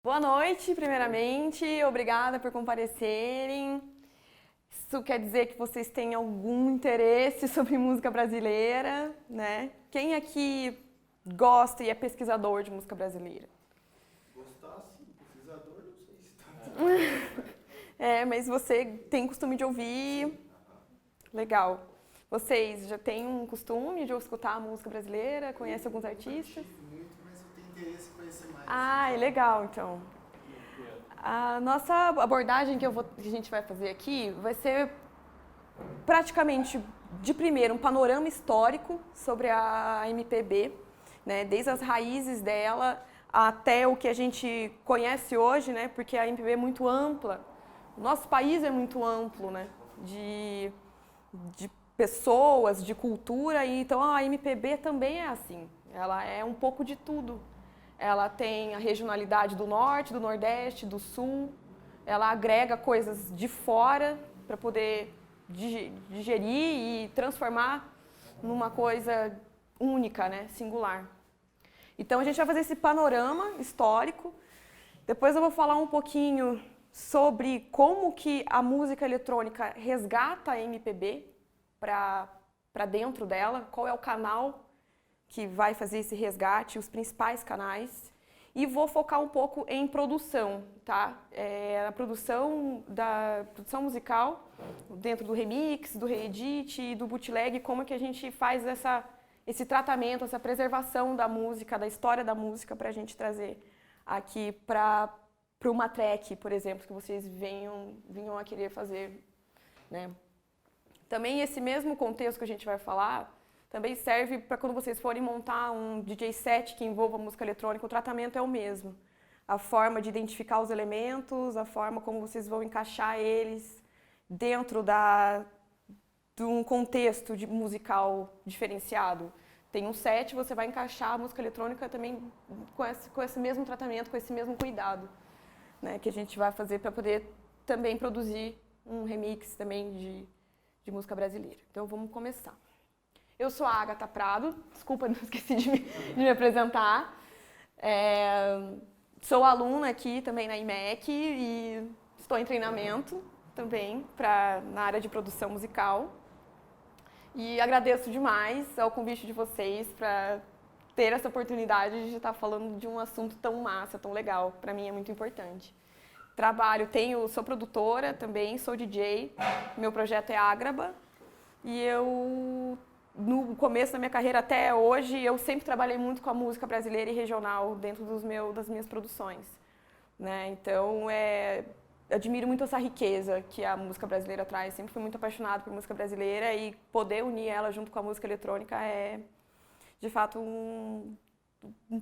Boa noite, primeiramente. Obrigada por comparecerem. Isso quer dizer que vocês têm algum interesse sobre música brasileira, né? Quem aqui gosta e é pesquisador de música brasileira? Gostar sim, pesquisador não sei se tá. Mas você tem costume de ouvir? Sim. Legal. Vocês já têm um costume de escutar a música brasileira? Conhecem alguns artistas? Muito, mas eu tenho interesse em conhecer mais. Ah, é legal, então. A nossa abordagem que a gente vai fazer aqui vai ser praticamente, de primeiro, um panorama histórico sobre a MPB, né? Desde as raízes dela até o que a gente conhece hoje, né? Porque a MPB é muito ampla. O nosso país é muito amplo, né? De pessoas, de cultura, e então a MPB também é assim. Ela é um pouco de tudo. Ela tem a regionalidade do norte, do nordeste, do sul. Ela agrega coisas de fora para poder digerir e transformar numa coisa única, né, singular. Então a gente vai fazer esse panorama histórico. Depois eu vou falar um pouquinho sobre como que a música eletrônica resgata a MPB para dentro dela, qual é o canal que vai fazer esse resgate, os principais canais. E vou focar um pouco em produção, tá? A produção musical, dentro do remix, do reedit e do bootleg, como que a gente faz esse tratamento, essa preservação da música, da história da música, para a gente trazer aqui para uma track, por exemplo, que vocês vinham a querer fazer, né? Também esse mesmo contexto que a gente vai falar, também serve para quando vocês forem montar um DJ set que envolva música eletrônica, o tratamento é o mesmo. A forma de identificar os elementos, a forma como vocês vão encaixar eles dentro de um contexto musical diferenciado. Tem um set, você vai encaixar a música eletrônica também com esse mesmo tratamento, com esse mesmo cuidado, né, que a gente vai fazer para poder também produzir um remix também de música brasileira. Então vamos começar. Eu sou a Agatha Prado, desculpa, não esqueci de me apresentar. Sou aluna aqui também na IMEC e estou em treinamento também na área de produção musical. E agradeço demais ao convite de vocês para ter essa oportunidade de estar falando de um assunto tão massa, tão legal. Para mim é muito importante. Sou produtora também, sou DJ, meu projeto é Ágraba e no começo da minha carreira até hoje, eu sempre trabalhei muito com a música brasileira e regional dentro das minhas produções, né? Então, admiro muito essa riqueza que a música brasileira traz. Sempre fui muito apaixonada por música brasileira e poder unir ela junto com a música eletrônica é, de fato, um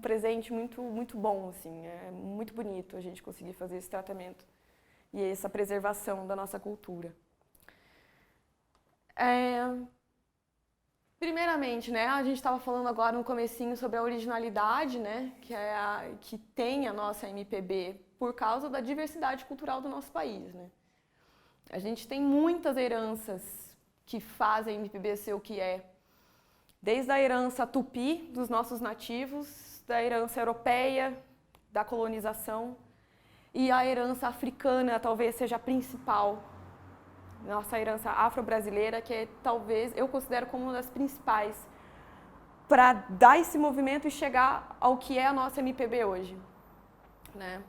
presente muito, muito bom, assim. É muito bonito a gente conseguir fazer esse tratamento e essa preservação da nossa cultura. Primeiramente, né, a gente estava falando agora no comecinho sobre a originalidade, né, que tem a nossa MPB por causa da diversidade cultural do nosso país, né. A gente tem muitas heranças que fazem a MPB ser o que é. Desde a herança tupi dos nossos nativos, da herança europeia, da colonização, e a herança africana talvez seja a principal. Nossa herança afro-brasileira, que talvez eu considero como uma das principais para dar esse movimento e chegar ao que é a nossa MPB hoje, né?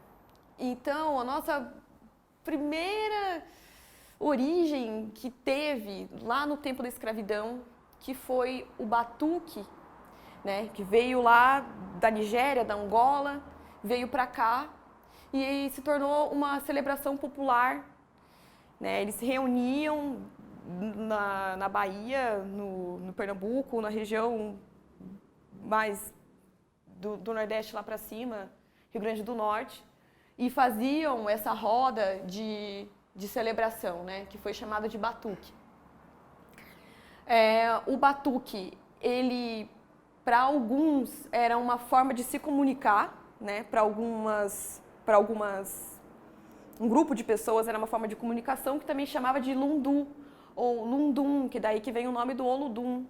Então, a nossa primeira origem que teve lá no tempo da escravidão, que foi o batuque, né? Que veio lá da Nigéria, da Angola, veio para cá e se tornou uma celebração popular. Né, eles se reuniam na Bahia, no Pernambuco, na região mais do Nordeste lá para cima, Rio Grande do Norte, e faziam essa roda de celebração, né, que foi chamada de batuque. O batuque, ele, para alguns, era uma forma de se comunicar, né, para algumas um grupo de pessoas era uma forma de comunicação que também chamava de lundu, ou lundum, que daí que vem o nome do Olodum,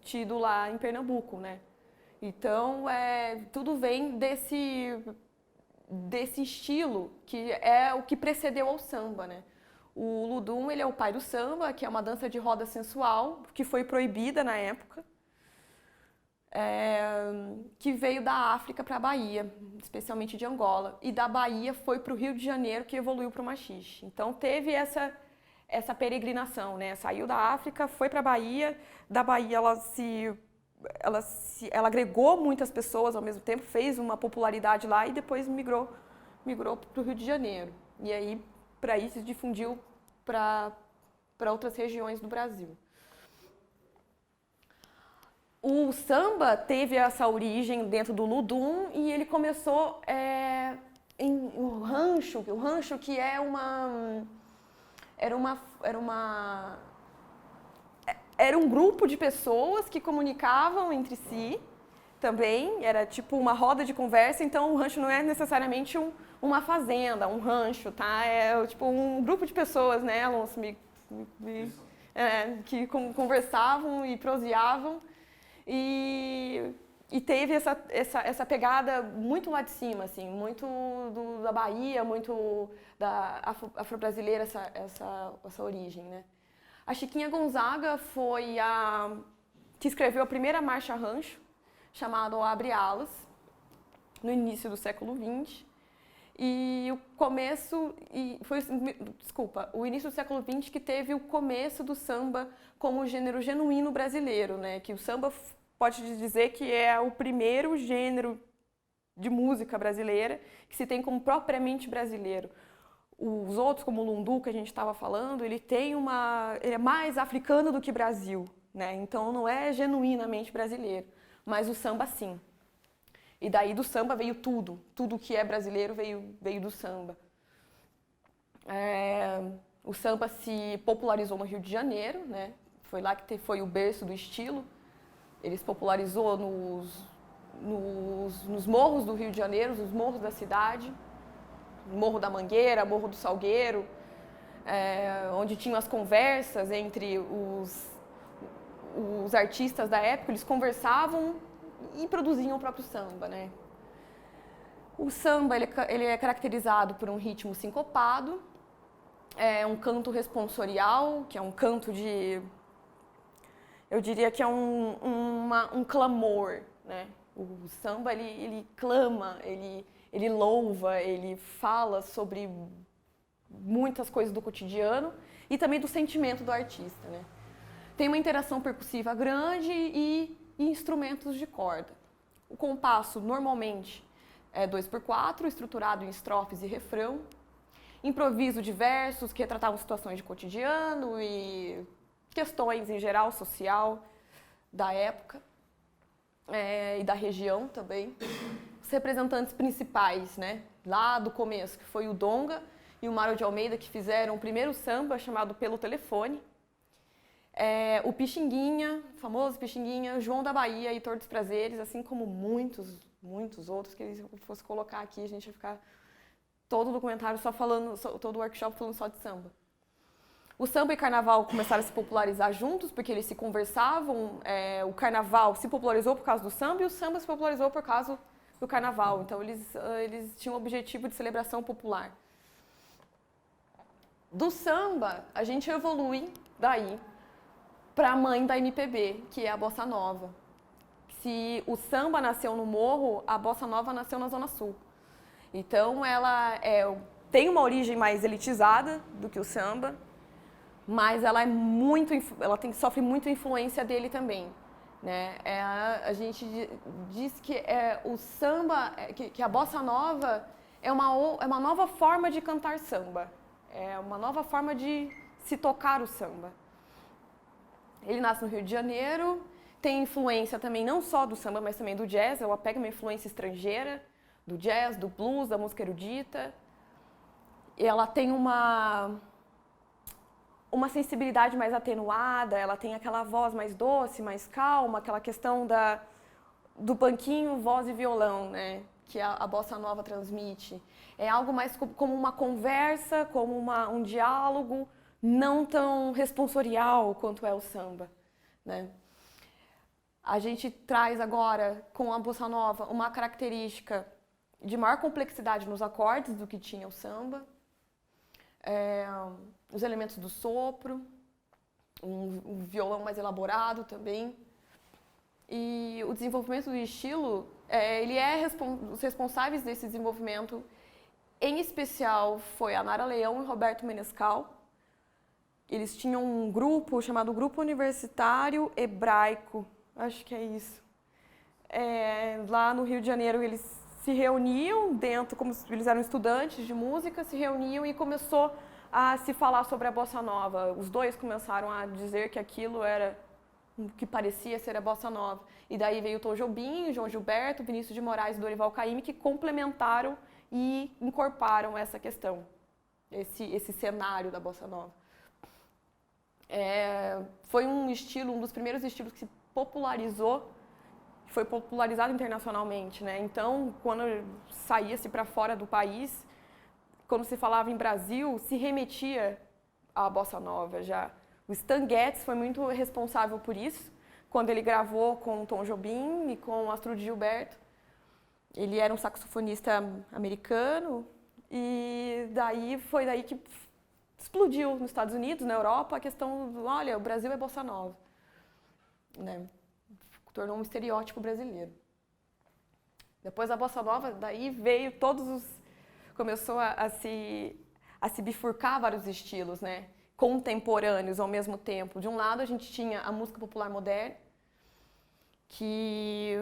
tido lá em Pernambuco, né? Então, tudo vem desse estilo que é o que precedeu ao samba, né? O Ludum, ele é o pai do samba, que é uma dança de roda sensual, que foi proibida na época, que veio da África para a Bahia, especialmente de Angola, e da Bahia foi para o Rio de Janeiro, que evoluiu para o machixe. Então teve essa peregrinação, né? Saiu da África, foi para a Bahia, da Bahia ela agregou muitas pessoas ao mesmo tempo, fez uma popularidade lá e depois migrou para o Rio de Janeiro. E aí, para isso, se difundiu para outras regiões do Brasil. O samba teve essa origem dentro do Ludum e ele começou em o rancho que era um grupo de pessoas que comunicavam entre si também, era tipo uma roda de conversa, então o rancho não é necessariamente uma fazenda, um rancho, tá? É tipo um grupo de pessoas, né, Alonso, que conversavam e proseavam e teve essa pegada muito lá de cima, assim, muito da Bahia, muito da afro-brasileira, essa origem, né? A Chiquinha Gonzaga foi a que escreveu a primeira marcha rancho, chamada Abre Alas, no início do século XX. E o início do século XX que teve o começo do samba como gênero genuíno brasileiro, né? Que o samba pode dizer que é o primeiro gênero de música brasileira que se tem como propriamente brasileiro. Os outros, como o lundu que a gente estava falando, ele é mais africano do que Brasil, né? Então não é genuinamente brasileiro, mas o samba sim. E daí do samba veio tudo que é brasileiro veio do samba. O samba se popularizou no Rio de Janeiro, né? Foi lá que foi o berço do estilo. Ele se popularizou nos morros do Rio de Janeiro, nos morros da cidade. Morro da Mangueira, Morro do Salgueiro, onde tinham as conversas entre os artistas da época, eles conversavam e produziam o próprio samba, né? O samba ele é caracterizado por um ritmo sincopado, um canto responsorial, que é um canto eu diria que é um clamor, né? O samba ele clama, ele louva, ele fala sobre muitas coisas do cotidiano e também do sentimento do artista, né? Tem uma interação percussiva grande e instrumentos de corda. O compasso normalmente é 2/4, estruturado em estrofes e refrão. Improviso de versos que retratavam situações de cotidiano e questões em geral social da época e da região também. Os representantes principais, né, lá do começo, que foi o Donga e o Mário de Almeida, que fizeram o primeiro samba chamado Pelo Telefone. O Pixinguinha, o famoso Pixinguinha, João da Bahia, Heitor dos Prazeres, assim como muitos outros, que se eu fosse colocar aqui, a gente ia ficar todo o documentário todo o workshop falando só de samba. O samba e o carnaval começaram a se popularizar juntos, porque eles se conversavam. O carnaval se popularizou por causa do samba e o samba se popularizou por causa do carnaval. Então, eles tinham o objetivo de celebração popular. Do samba, a gente evolui daí para a mãe da MPB, que é a Bossa Nova. Se o samba nasceu no Morro, a Bossa Nova nasceu na Zona Sul. Então, ela tem uma origem mais elitizada do que o samba, mas ela sofre muita influência dele também, né? A gente diz que o samba, que a bossa nova é uma nova forma de cantar samba, é uma nova forma de se tocar o samba. Ele nasce no Rio de Janeiro, tem influência também não só do samba, mas também do jazz. Ela pega uma influência estrangeira do jazz, do blues, da música erudita. Ela tem uma sensibilidade mais atenuada, ela tem aquela voz mais doce, mais calma, aquela questão do banquinho, voz e violão, né? Que a bossa nova transmite. É algo mais como uma conversa, como um diálogo, não tão responsorial quanto é o samba, né? A gente traz agora, com a bossa nova, uma característica de maior complexidade nos acordes do que tinha o samba, os elementos do sopro, um violão mais elaborado também. E o desenvolvimento do estilo, os responsáveis desse desenvolvimento, em especial, foi a Nara Leão e Roberto Menescal. Eles tinham um grupo chamado Grupo Universitário Hebraico, acho que é isso. Lá no Rio de Janeiro, eles se reuniam como eles eram estudantes de música, se reuniam e começou a se falar sobre a bossa nova. Os dois começaram a dizer que aquilo era o que parecia ser a bossa nova. E daí veio o Tom Jobim, João Gilberto, Vinícius de Moraes e Dorival Caymmi, que complementaram e incorporaram essa questão, esse cenário da bossa nova. Foi um dos primeiros estilos que se popularizou, foi popularizado internacionalmente, né? Então, quando saía-se para fora do país, quando se falava em Brasil, se remetia à bossa nova já. O Stan Getz foi muito responsável por isso, quando ele gravou com o Tom Jobim e com o Astrud Gilberto. Ele era um saxofonista americano e foi daí que explodiu nos Estados Unidos, na Europa, a questão do, olha, o Brasil é bossa nova, né? Tornou um estereótipo brasileiro. Depois da bossa nova, daí veio começou a se bifurcar vários estilos, né? Contemporâneos ao mesmo tempo. De um lado, a gente tinha a música popular moderna, que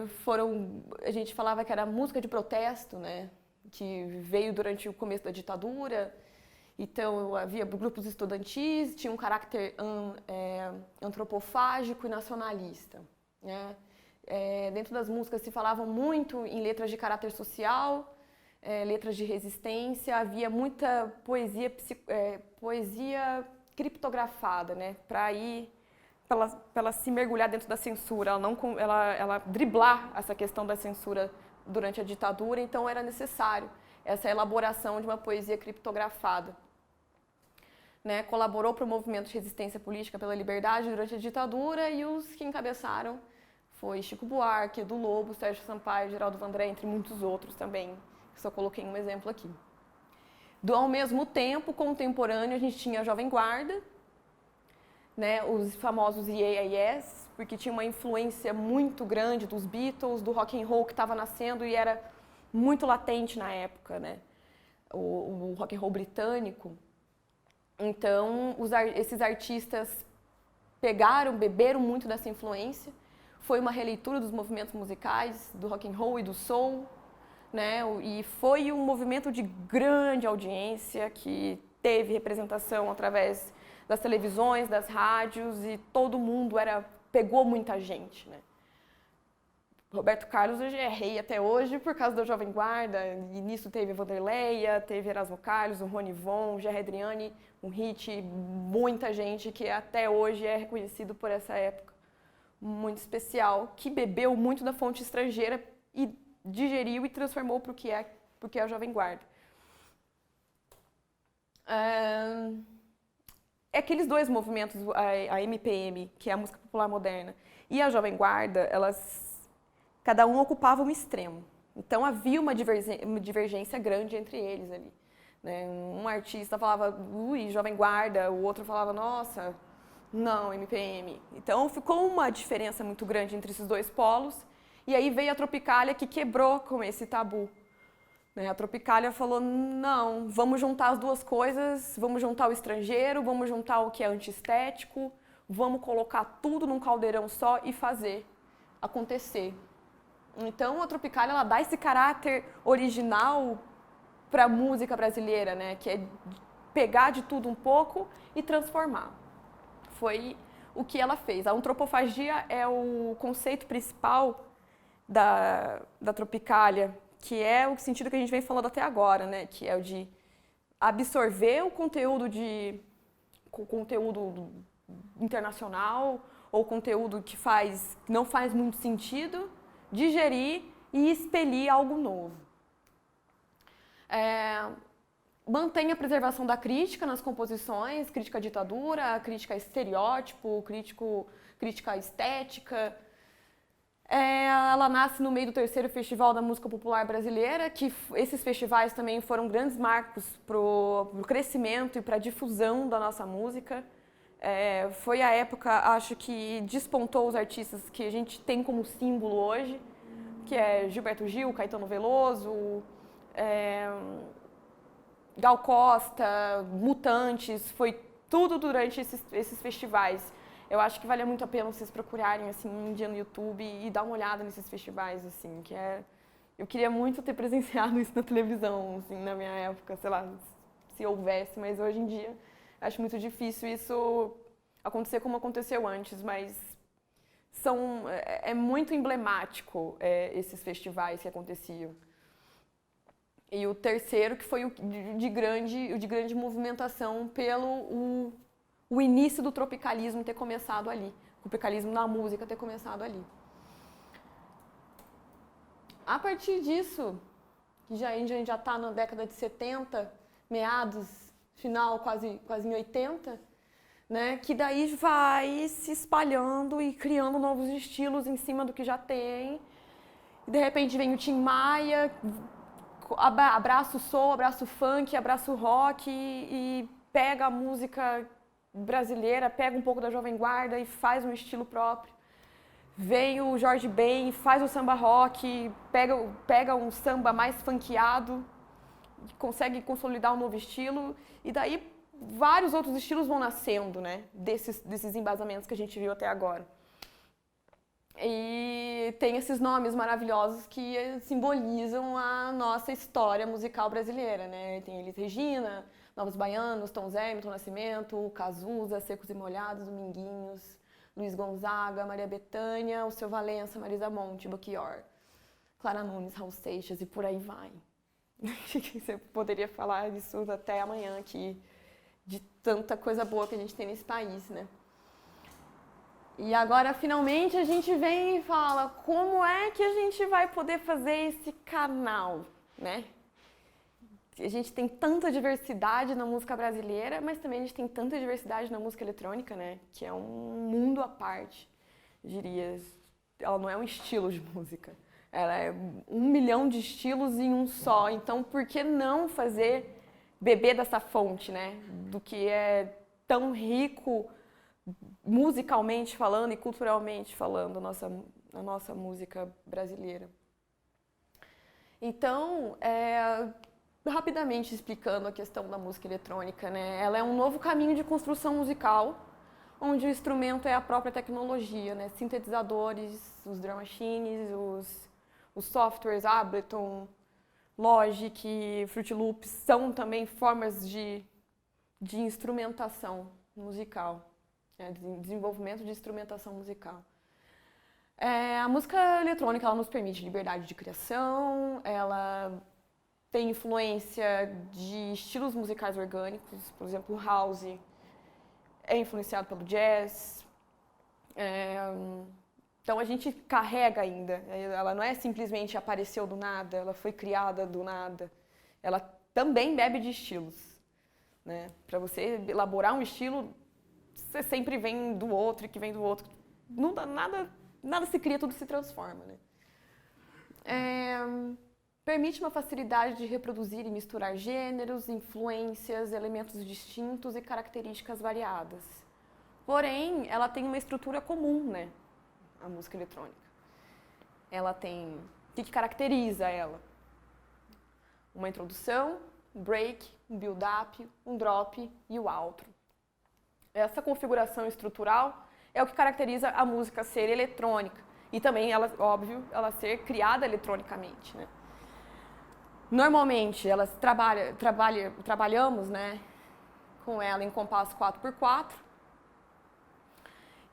a gente falava que era música de protesto, né? Que veio durante o começo da ditadura. Então, havia grupos estudantis, tinha um caráter antropofágico e nacionalista, né? Dentro das músicas se falavam muito em letras de caráter social, letras de resistência, havia muita poesia criptografada, né? Para ela se mergulhar dentro da censura, ela driblar essa questão da censura durante a ditadura, então era necessário essa elaboração de uma poesia criptografada. Né, colaborou para o movimento de resistência política pela liberdade durante a ditadura e os que encabeçaram foi Chico Buarque, Edu Lobo, Sérgio Sampaio, Geraldo Vandré, entre muitos outros também. Só coloquei um exemplo aqui. Ao mesmo tempo, contemporâneo, a gente tinha a Jovem Guarda, né, os famosos Yeah, porque tinha uma influência muito grande dos Beatles, do rock and roll que estava nascendo e era muito latente na época, né, o rock and roll britânico. Então, esses artistas beberam muito dessa influência. Foi uma releitura dos movimentos musicais, do rock and roll e do soul, né? E foi um movimento de grande audiência que teve representação através das televisões, das rádios e todo mundo pegou muita gente, né? Roberto Carlos hoje é rei até hoje por causa da Jovem Guarda, e nisso teve a Vanderleia, teve Erasmo Carlos, o Rony Von, Gerry Adriani, um hit, muita gente que até hoje é reconhecido por essa época muito especial, que bebeu muito da fonte estrangeira e digeriu e transformou para o que é a Jovem Guarda. Aqueles dois movimentos, a MPM, que é a música popular moderna, e a Jovem Guarda, cada um ocupava um extremo. Então havia uma divergência grande entre eles ali, né? Um artista falava, Jovem Guarda, o outro falava, nossa, não, MPM. Então ficou uma diferença muito grande entre esses dois polos, e aí veio a Tropicália que quebrou com esse tabu. A Tropicália falou, não, vamos juntar as duas coisas, vamos juntar o estrangeiro, vamos juntar o que é antiestético, vamos colocar tudo num caldeirão só e fazer acontecer. Então a Tropicália ela dá esse caráter original para a música brasileira, né? Que é pegar de tudo um pouco e transformar. Foi o que ela fez. A antropofagia é o conceito principal da Tropicália, que é o sentido que a gente vem falando até agora, né? Que é o de absorver o conteúdo internacional ou conteúdo que não faz muito sentido, digerir e expelir algo novo. Mantém a preservação da crítica nas composições, crítica à ditadura, crítica a estereótipo, crítica à estética. Ela nasce no meio do terceiro Festival da Música Popular Brasileira, que esses festivais também foram grandes marcos para o crescimento e para a difusão da nossa música. Foi a época, acho que despontou os artistas que a gente tem como símbolo hoje, que é Gilberto Gil, Caetano Veloso, Gal Costa, Mutantes, foi tudo durante esses festivais. Eu acho que vale muito a pena vocês procurarem assim, um dia no YouTube e dar uma olhada nesses festivais, assim, eu queria muito ter presenciado isso na televisão, assim, na minha época, sei lá, se houvesse, mas hoje em dia acho muito difícil isso acontecer como aconteceu antes, mas é muito emblemático esses festivais que aconteciam. E o terceiro, que foi o de grande movimentação pelo o início do tropicalismo ter começado ali, o tropicalismo na música ter começado ali. A partir disso, a gente já está na década de 70, meados, final quase em 80, né, que daí vai se espalhando e criando novos estilos em cima do que já tem. E de repente vem o Tim Maia, abraça o soul, abraça o funk, abraça o rock e pega a música brasileira, pega um pouco da Jovem Guarda e faz um estilo próprio. Vem o Jorge Ben e faz o samba rock, pega um samba mais funkeado, consegue consolidar um novo estilo, e daí vários outros estilos vão nascendo, né, desses embasamentos que a gente viu até agora. E tem esses nomes maravilhosos que simbolizam a nossa história musical brasileira, né? Tem Elis Regina, Novos Baianos, Tom Zé, Milton Nascimento, Cazuza, Secos e Molhados, Dominguinhos, Luiz Gonzaga, Maria Bethânia, o Seu Valença, Marisa Monte, Belchior, Clara Nunes, Raul Seixas e por aí vai. Você poderia falar disso até amanhã aqui, de tanta coisa boa que a gente tem nesse país, né? E agora, finalmente, a gente vem e fala como é que a gente vai poder fazer esse canal, né? A gente tem tanta diversidade na música brasileira, mas também a gente tem tanta diversidade na música eletrônica, né? Que é um mundo à parte, diria. Ela não é um estilo de música. Ela é 1 milhão de estilos em um só. Então, por que não beber dessa fonte, né? Do que é tão rico musicalmente falando e culturalmente falando a nossa música brasileira. Então, rapidamente explicando a questão da música eletrônica, né? Ela é um novo caminho de construção musical, onde o instrumento é a própria tecnologia, né? Sintetizadores, os drum machines, os softwares Ableton, Logic, Fruit Loops são também formas de instrumentação musical. Desenvolvimento de instrumentação musical. A música eletrônica ela nos permite liberdade de criação, ela tem influência de estilos musicais orgânicos, por exemplo, o house é influenciado pelo jazz. Então a gente carrega ainda, ela não é simplesmente apareceu do nada, ela foi criada do nada, ela também bebe de estilos, né? Para você elaborar um estilo, você sempre vem do outro e que vem do outro. Não dá nada se cria, tudo se transforma, né? Permite uma facilidade de reproduzir e misturar gêneros, influências, elementos distintos e características variadas. Porém, ela tem uma estrutura comum, né? A música eletrônica. Ela tem... O que caracteriza ela? Uma introdução, um break, um build-up, um drop e o outro. Essa configuração estrutural é o que caracteriza a música ser eletrônica e também, óbvio, ela ser criada eletronicamente, né? Normalmente, trabalhamos, né, com ela em compasso 4x4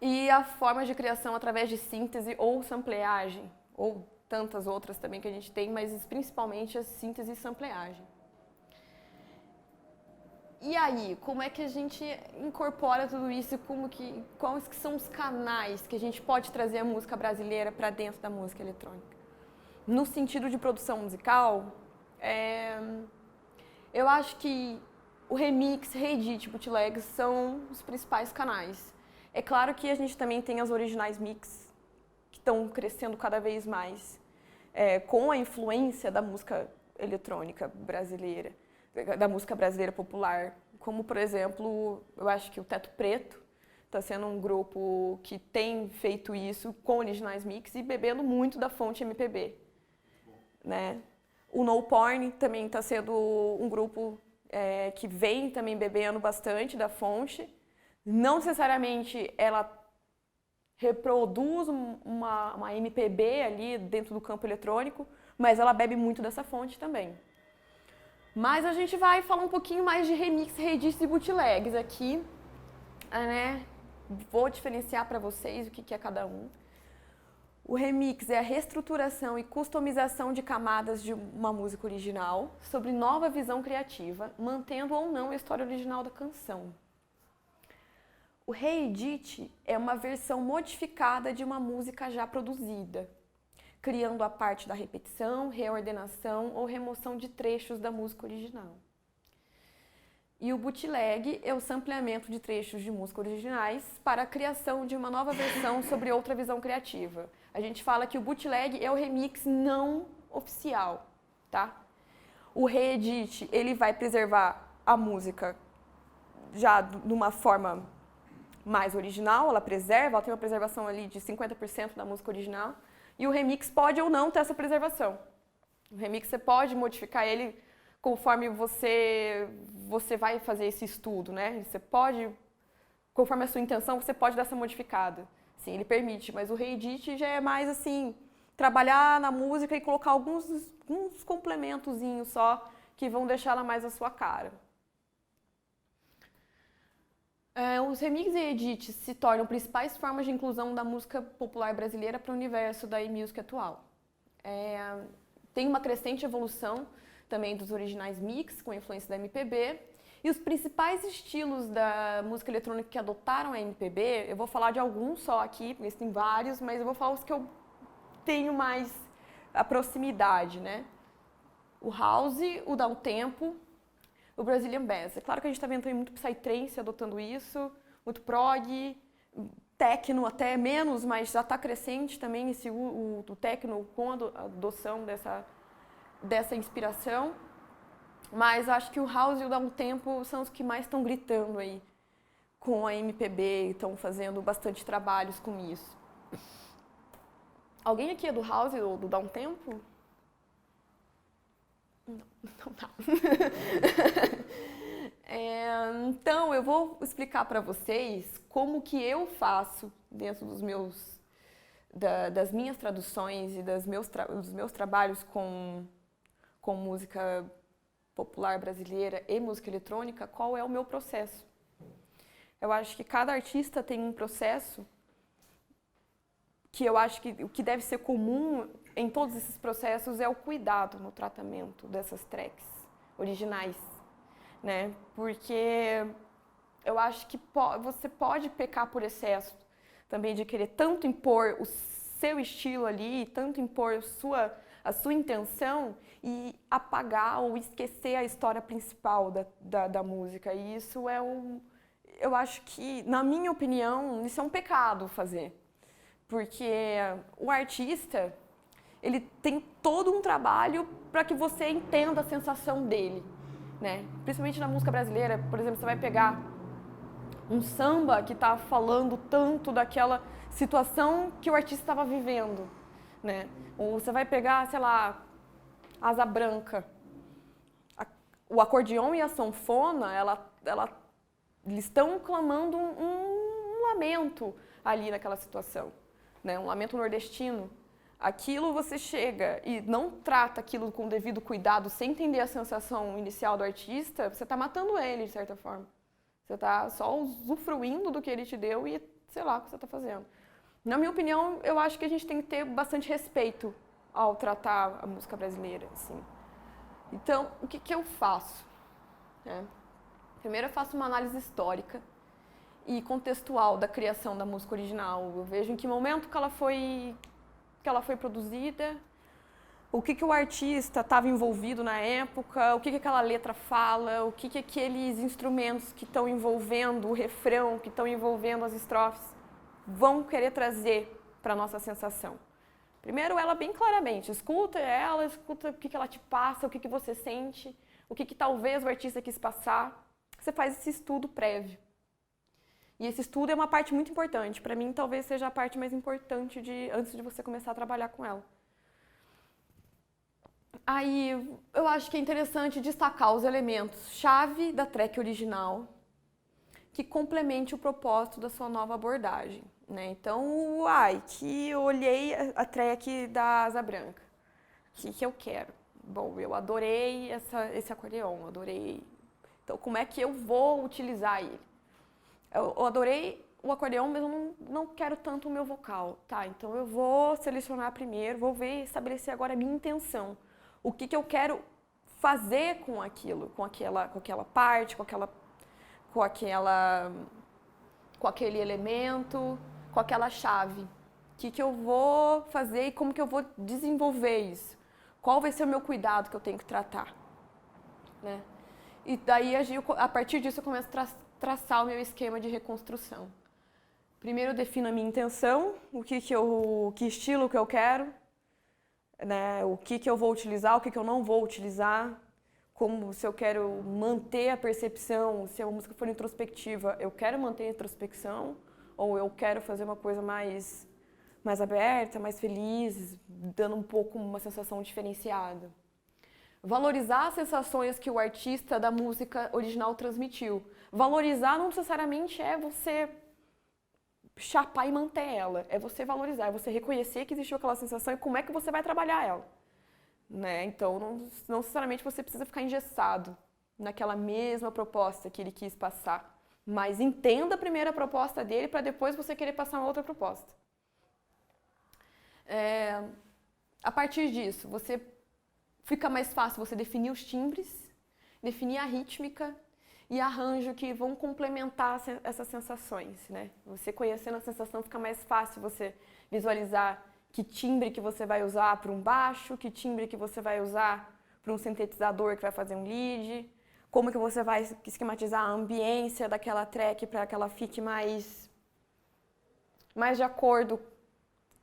e a forma de criação através de síntese ou sampleagem, ou tantas outras também que a gente tem, mas principalmente a síntese e sampleagem. E aí, como é que a gente incorpora tudo isso? Quais que são os canais que a gente pode trazer a música brasileira para dentro da música eletrônica? No sentido de produção musical, eu acho que o remix, reedit, bootleg são os principais canais. É claro que a gente também tem as originais mix, que estão crescendo cada vez mais com a influência da música eletrônica brasileira, da música brasileira popular, como, por exemplo, eu acho que o Teto Preto está sendo um grupo que tem feito isso com originais mix e bebendo muito da fonte MPB, né? O No Porn também está sendo um grupo que vem também bebendo bastante da fonte. Não necessariamente ela reproduz uma MPB ali dentro do campo eletrônico, mas ela bebe muito dessa fonte também. Mas a gente vai falar um pouquinho mais de remix, reedits e bootlegs aqui, né? Vou diferenciar para vocês o que é cada um. O remix é a reestruturação e customização de camadas de uma música original sobre nova visão criativa, mantendo ou não a história original da canção. O reedit é uma versão modificada de uma música já produzida, criando a parte da repetição, reordenação ou remoção de trechos da música original. E o bootleg é o sampleamento de trechos de música originais para a criação de uma nova versão sobre outra visão criativa. A gente fala que o bootleg é o remix não oficial, tá? O reedit, ele vai preservar a música já de uma forma mais original, ela tem uma preservação ali de 50% da música original, e o remix pode ou não ter essa preservação. O remix você pode modificar ele conforme você vai fazer esse estudo, né? Você pode, conforme a sua intenção, você pode dar essa modificada. Sim, ele permite, mas o reedit já é mais assim, trabalhar na música e colocar alguns complementozinhos só que vão deixar ela mais a sua cara. Os remixes e edits se tornam principais formas de inclusão da música popular brasileira para o universo da e-music atual. Tem uma crescente evolução também dos originais mix, com influência da MPB, e os principais estilos da música eletrônica que adotaram a MPB, eu vou falar de alguns só aqui, porque tem vários, mas eu vou falar os que eu tenho mais a proximidade, né? O house, o downtempo, o Brazilian Bass. É claro que a gente está vendo também muito psytrance adotando isso, muito prog, techno até menos, mas já está crescente também o techno com a adoção dessa inspiração. Mas acho que o house e o downtempo são os que mais estão gritando aí com a MPB, estão fazendo bastante trabalhos com isso. Alguém aqui é do house ou do downtempo? Não tá. Então, eu vou explicar para vocês como que eu faço dentro das minhas traduções e dos meus trabalhos com música popular brasileira e música eletrônica, qual é o meu processo. Eu acho que cada artista tem um processo que eu acho que o que deve ser comum em todos esses processos é o cuidado no tratamento dessas tracks originais, né? Porque eu acho que você pode pecar por excesso também de querer tanto impor o seu estilo ali, tanto impor a sua intenção e apagar ou esquecer a história principal da música. E isso eu acho que, na minha opinião, isso é um pecado fazer. Porque o artista, ele tem todo um trabalho para que você entenda a sensação dele, né? Principalmente na música brasileira, por exemplo, você vai pegar um samba que está falando tanto daquela situação que o artista estava vivendo, né? Ou você vai pegar, sei lá, Asa Branca. O acordeão e a sanfona, eles estão clamando um lamento ali naquela situação, né? Um lamento nordestino. Aquilo você chega e não trata aquilo com o devido cuidado, sem entender a sensação inicial do artista, você está matando ele, de certa forma. Você está só usufruindo do que ele te deu e sei lá o que você está fazendo. Na minha opinião, eu acho que a gente tem que ter bastante respeito ao tratar a música brasileira, assim. Então, o que eu faço? Primeiro eu faço uma análise histórica e contextual da criação da música original. Eu vejo em que momento que ela foi produzida, o que o artista estava envolvido na época, o que aquela letra fala, o que aqueles instrumentos que estão envolvendo o refrão, que estão envolvendo as estrofes, vão querer trazer para a nossa sensação? Primeiro, ela bem claramente, escuta o que ela te passa, o que você sente, o que talvez o artista quis passar. Você faz esse estudo prévio. E esse estudo é uma parte muito importante. Para mim, talvez seja a parte mais importante antes de você começar a trabalhar com ela. Aí, eu acho que é interessante destacar os elementos-chave da track original que complemente o propósito da sua nova abordagem, né? Então, que eu olhei a track da Asa Branca. O que eu quero? Bom, eu adorei esse acordeon, adorei. Então, como é que eu vou utilizar ele? Eu adorei o acordeon, mas eu não quero tanto o meu vocal. Tá, então eu vou selecionar primeiro, vou estabelecer agora a minha intenção. O que eu quero fazer com aquilo, com aquela parte, com aquele elemento, com aquela chave. O que eu vou fazer e como que eu vou desenvolver isso? Qual vai ser o meu cuidado que eu tenho que tratar? Né? E daí, a partir disso, eu começo a traçar o meu esquema de reconstrução. Primeiro, eu defino a minha intenção, que estilo que eu quero, né? O que eu vou utilizar, o que eu não vou utilizar, se eu quero manter a percepção, se a música for introspectiva, eu quero manter a introspecção, ou eu quero fazer uma coisa mais aberta, mais feliz, dando um pouco uma sensação diferenciada. Valorizar as sensações que o artista da música original transmitiu. Valorizar não necessariamente é você chapar e manter ela, é você valorizar, é você reconhecer que existiu aquela sensação e como é que você vai trabalhar ela. Né? Então, não necessariamente você precisa ficar engessado naquela mesma proposta que ele quis passar, mas entenda a primeira proposta dele para depois você querer passar uma outra proposta. A partir disso, fica mais fácil você definir os timbres, definir a rítmica e arranjo que vão complementar essas sensações, né? Você conhecendo a sensação, fica mais fácil você visualizar que timbre que você vai usar para um baixo, que timbre que você vai usar para um sintetizador que vai fazer um lead, como que você vai esquematizar a ambiência daquela track para que ela fique mais de acordo,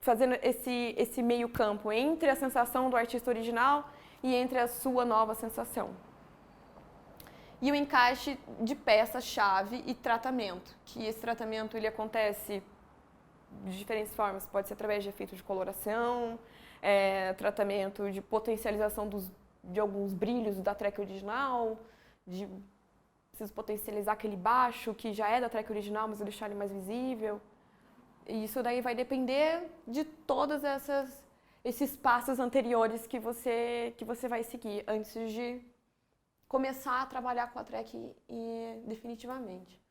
fazendo esse meio campo entre a sensação do artista original e entre a sua nova sensação. E o encaixe de peça-chave e tratamento, que esse tratamento ele acontece de diferentes formas, pode ser através de efeito de coloração, tratamento de potencialização de alguns brilhos da track original, preciso potencializar aquele baixo que já é da track original, mas eu deixar ele mais visível. E isso daí vai depender de todos esses passos anteriores que você vai seguir antes de começar a trabalhar com a track definitivamente.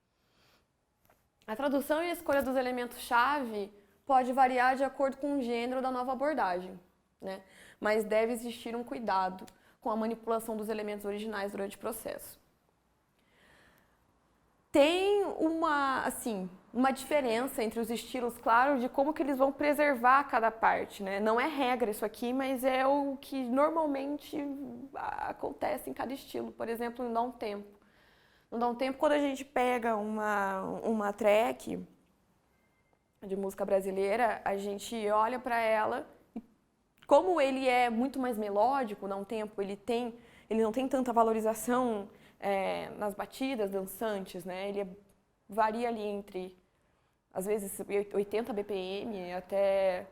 A tradução e a escolha dos elementos-chave pode variar de acordo com o gênero da nova abordagem, né? Mas deve existir um cuidado com a manipulação dos elementos originais durante o processo. Tem uma diferença entre os estilos, claro, de como que eles vão preservar cada parte, né? Não é regra isso aqui, mas é o que normalmente acontece em cada estilo. Por exemplo, no Dá um Tempo. No Dá um Tempo, quando a gente pega uma track de música brasileira, a gente olha para ela e como ele é muito mais melódico, Dá um Tempo, ele não tem tanta valorização nas batidas dançantes, né? Ele varia ali entre, às vezes, 80 BPM até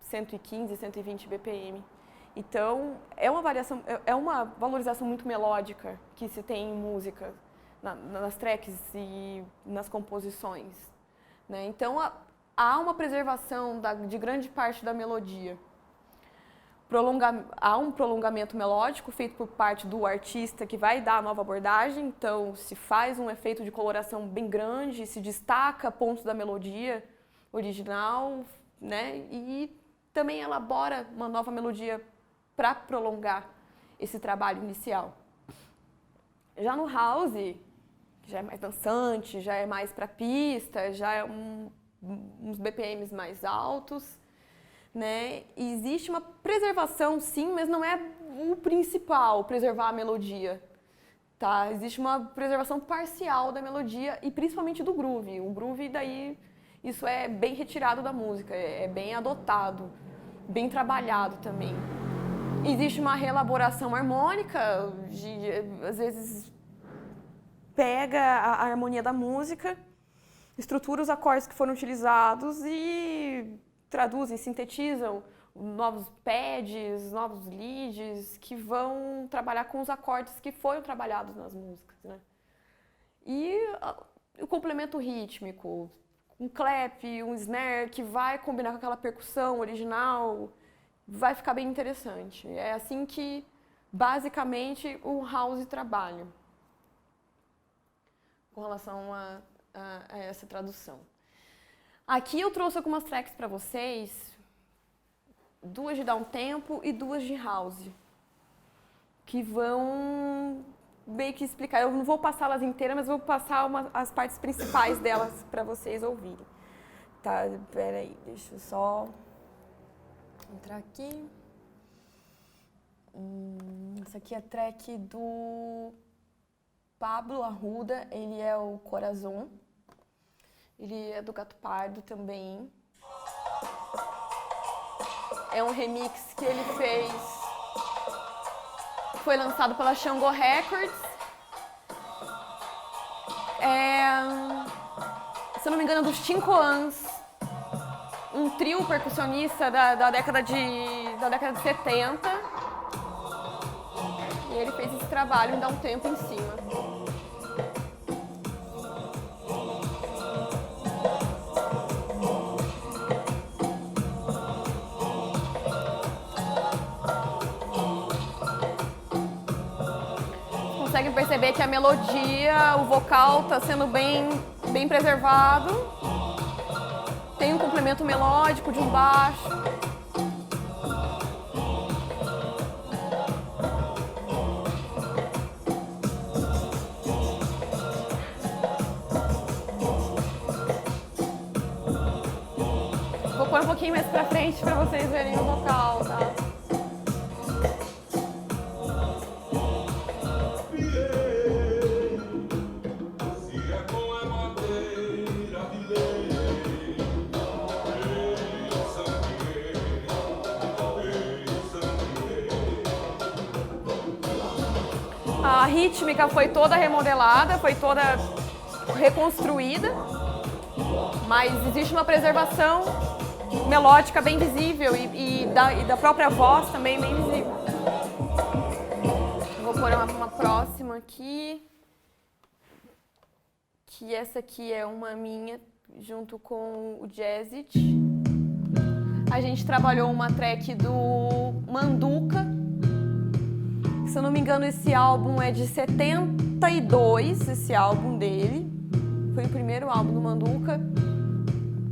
115, 120 BPM. Então, é uma valorização muito melódica que se tem em música, nas tracks e nas composições, né? Então, há uma preservação de grande parte da melodia. Há um prolongamento melódico feito por parte do artista que vai dar a nova abordagem, então se faz um efeito de coloração bem grande, se destaca pontos da melodia original, né? E também elabora uma nova melodia para prolongar esse trabalho inicial. Já no house, que já é mais dançante, já é mais para pista, já é uns BPMs mais altos, né? Existe uma preservação, sim, mas não é o principal, preservar a melodia. Tá? Existe uma preservação parcial da melodia e principalmente do groove. O groove daí isso é bem retirado da música, é bem adotado, bem trabalhado também. Existe uma reelaboração harmônica, às vezes pega a harmonia da música, estrutura os acordes que foram utilizados e traduzem, sintetizam novos pads, novos leads que vão trabalhar com os acordes que foram trabalhados nas músicas, né? E o complemento rítmico, um clap, um snare que vai combinar com aquela percussão original, vai ficar bem interessante. É assim que, basicamente, o house trabalha com relação a essa tradução. Aqui eu trouxe algumas tracks para vocês, 2 de downtempo e 2 de house, que vão meio que explicar. Eu não vou passá-las inteiras, mas vou passar as partes principais delas para vocês ouvirem. Tá, peraí, deixa eu só entrar aqui. Essa aqui é a track do Pablo Arruda, ele é o Corazon. Ele é do Gato Pardo também. É um remix que ele fez, foi lançado pela Shango Records. Se eu não me engano, dos Tincoans, um trio percussionista da década de 70. E ele fez esse trabalho em downtempo em cima. Conseguem perceber que a melodia, o vocal está sendo bem preservado. Tem um complemento melódico de um baixo. Vou pôr um pouquinho mais pra frente para vocês verem o vocal, tá? A rítmica foi toda remodelada, foi toda reconstruída, mas existe uma preservação melódica bem visível e da própria voz também bem visível. Vou pôr uma próxima aqui, que essa aqui é uma minha, junto com o Jazzit. A gente trabalhou uma track do Manduca. Se eu não me engano, esse álbum é de 72, esse álbum dele. Foi o primeiro álbum do Manduca.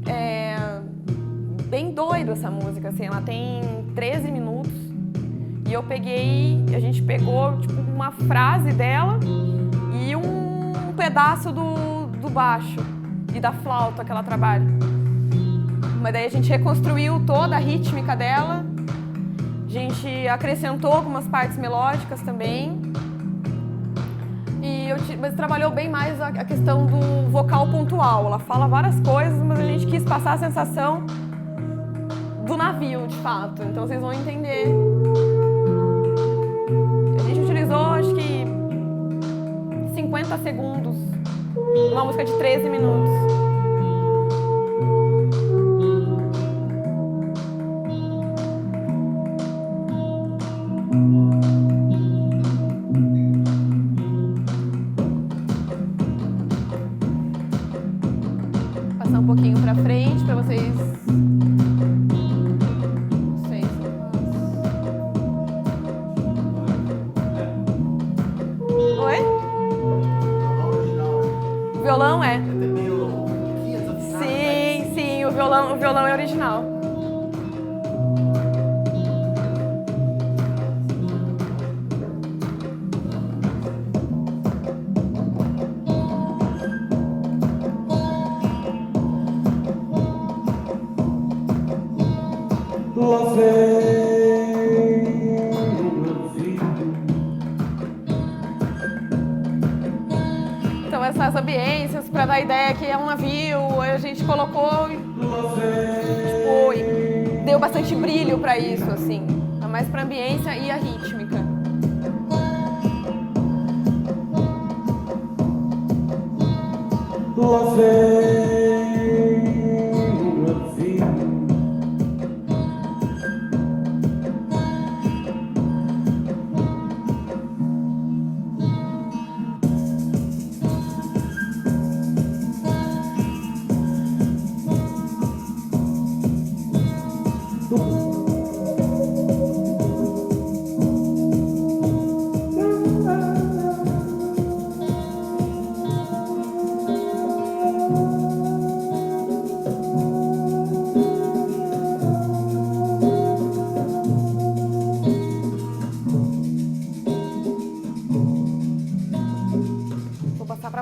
É bem doido essa música, assim, ela tem 13 minutos. E a gente pegou tipo, uma frase dela e um pedaço do baixo e da flauta que ela trabalha. Mas daí a gente reconstruiu toda a rítmica dela. A gente acrescentou algumas partes melódicas também. Mas trabalhou bem mais a questão do vocal pontual. Ela fala várias coisas, mas a gente quis passar a sensação do navio, de fato. Então vocês vão entender. A gente utilizou, acho que, 50 segundos. Uma música de 13 minutos. Passar um pouquinho pra frente pra vocês. Não sei se Oi? O violão é? Sim, o violão é original. Então essa as ambiências, para dar a ideia que é um navio, a gente colocou, tipo, e deu bastante brilho para isso, assim, mais para a ambiência e a rítmica.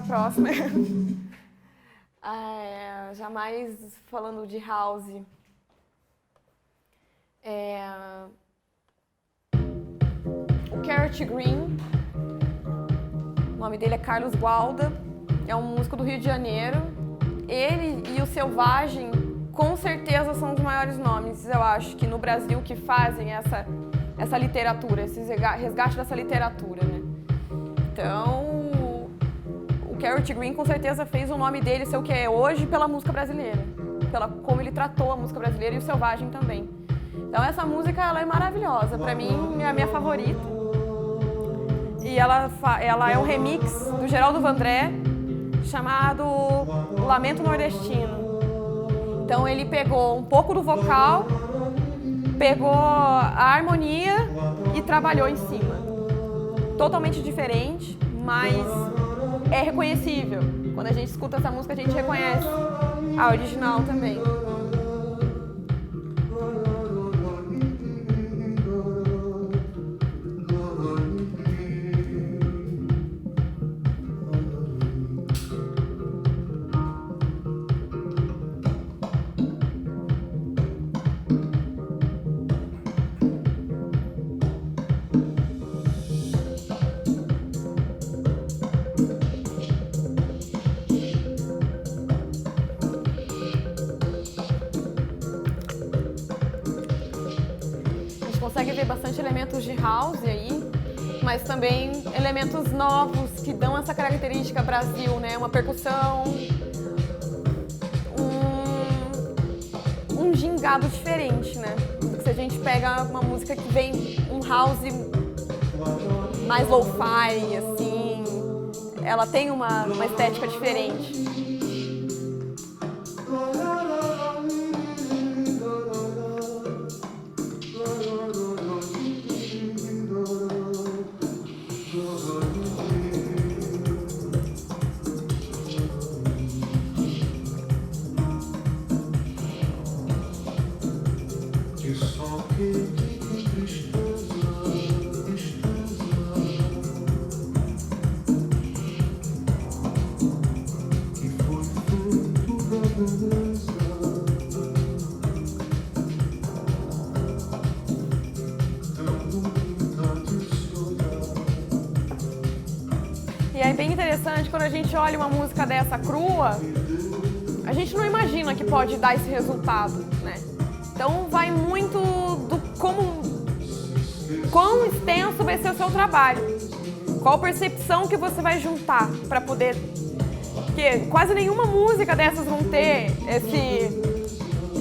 Próxima. Já mais falando de house. O Garrett Green, o nome dele é Carlos Gualda, é um músico do Rio de Janeiro. Ele e o Selvagem, com certeza, são os maiores nomes, eu acho, que no Brasil que fazem essa literatura, esse resgate dessa literatura, né? Então, o Garrett Green com certeza fez o nome dele ser o que é hoje pela música brasileira, pela como ele tratou a música brasileira, e o Selvagem também. Então essa música ela é maravilhosa, pra mim é a minha favorita. E ela é um remix do Geraldo Vandré chamado Lamento Nordestino. Então ele pegou um pouco do vocal, pegou a harmonia e trabalhou em cima. Totalmente diferente, mas é reconhecível. Quando a gente escuta essa música, a gente reconhece a original também. Consegue ver bastante elementos de house aí, mas também elementos novos que dão essa característica Brasil, né? Uma percussão, um gingado diferente, né? Se a gente pega uma música que vem um house mais lo-fi, assim, ela tem uma estética diferente. E é bem interessante quando a gente olha uma música dessa crua, a gente não imagina que pode dar esse resultado, né? Então vai muito do quão extenso vai ser o seu trabalho, qual percepção que você vai juntar para poder, porque quase nenhuma música dessas vão ter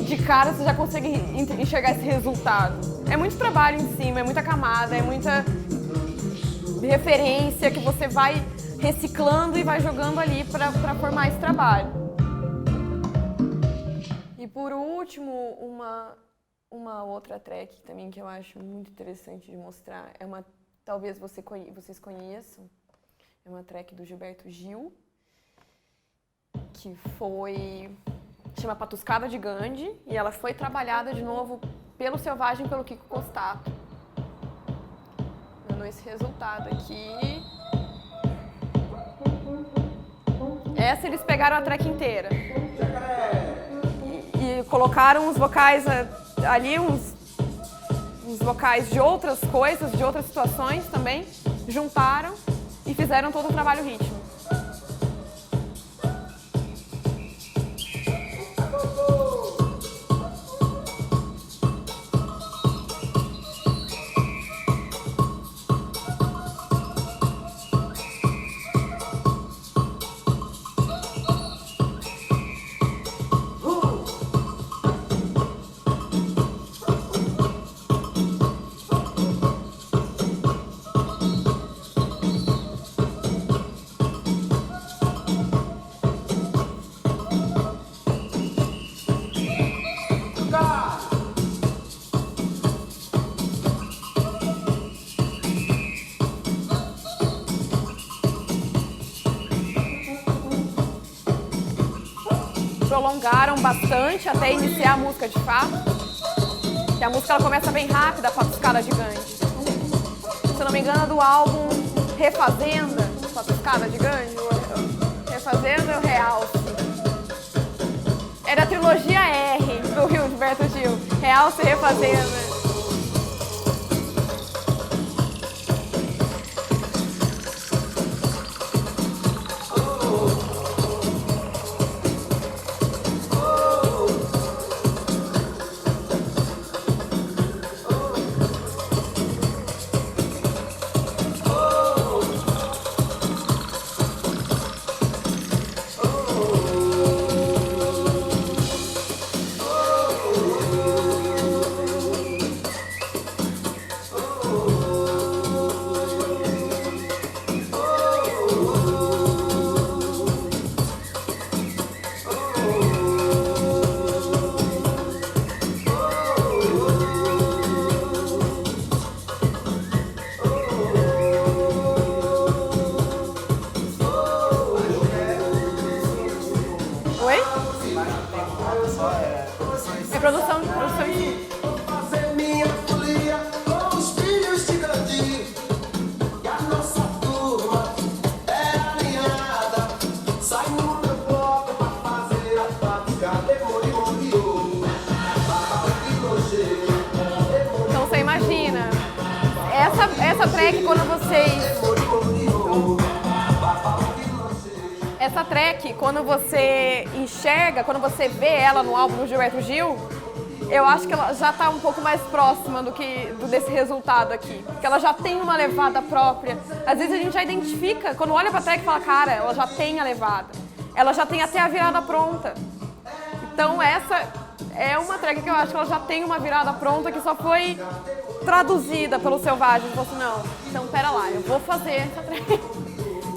de cara você já consegue enxergar esse resultado. É muito trabalho em cima, é muita camada, é muita referência que você vai reciclando e vai jogando ali para formar esse trabalho. E por último, uma outra track também que eu acho muito interessante de mostrar, talvez vocês conheçam, é uma track do Gilberto Gil, que chama Patuscada de Gandhi, e ela foi trabalhada de novo pelo Selvagem, pelo Kiko Costato. Dando esse resultado aqui. Essa eles pegaram a track inteira. E colocaram os vocais ali, uns vocais de outras coisas, de outras situações também, juntaram e fizeram todo o trabalho rítmico. prolongaram bastante até iniciar a música de fato. Que a música ela começa bem rápida, Patuscada Gigante. Se eu não me engano, é do álbum Refazenda, Patuscada Gigante, Refazenda ou Realce. É da trilogia R do Gilberto Gil, Realce e Refazenda. Produção em si. Fazer minha folia com os filhos de Gandhi. E a nossa turma é alinhada. Sai no meu bloco pra fazer a patuscada. Então você imagina, essa track quando você enxerga, quando você vê ela no álbum do Gilberto Gil, eu acho que ela já está um pouco mais próxima desse resultado aqui. Porque ela já tem uma levada própria. Às vezes a gente já identifica, quando olha pra track e fala, cara, ela já tem a levada. Ela já tem até a virada pronta. Então essa é uma track que eu acho que ela já tem uma virada pronta que só foi traduzida pelo Selvagem. Falou assim, não, então pera lá, eu vou fazer essa track.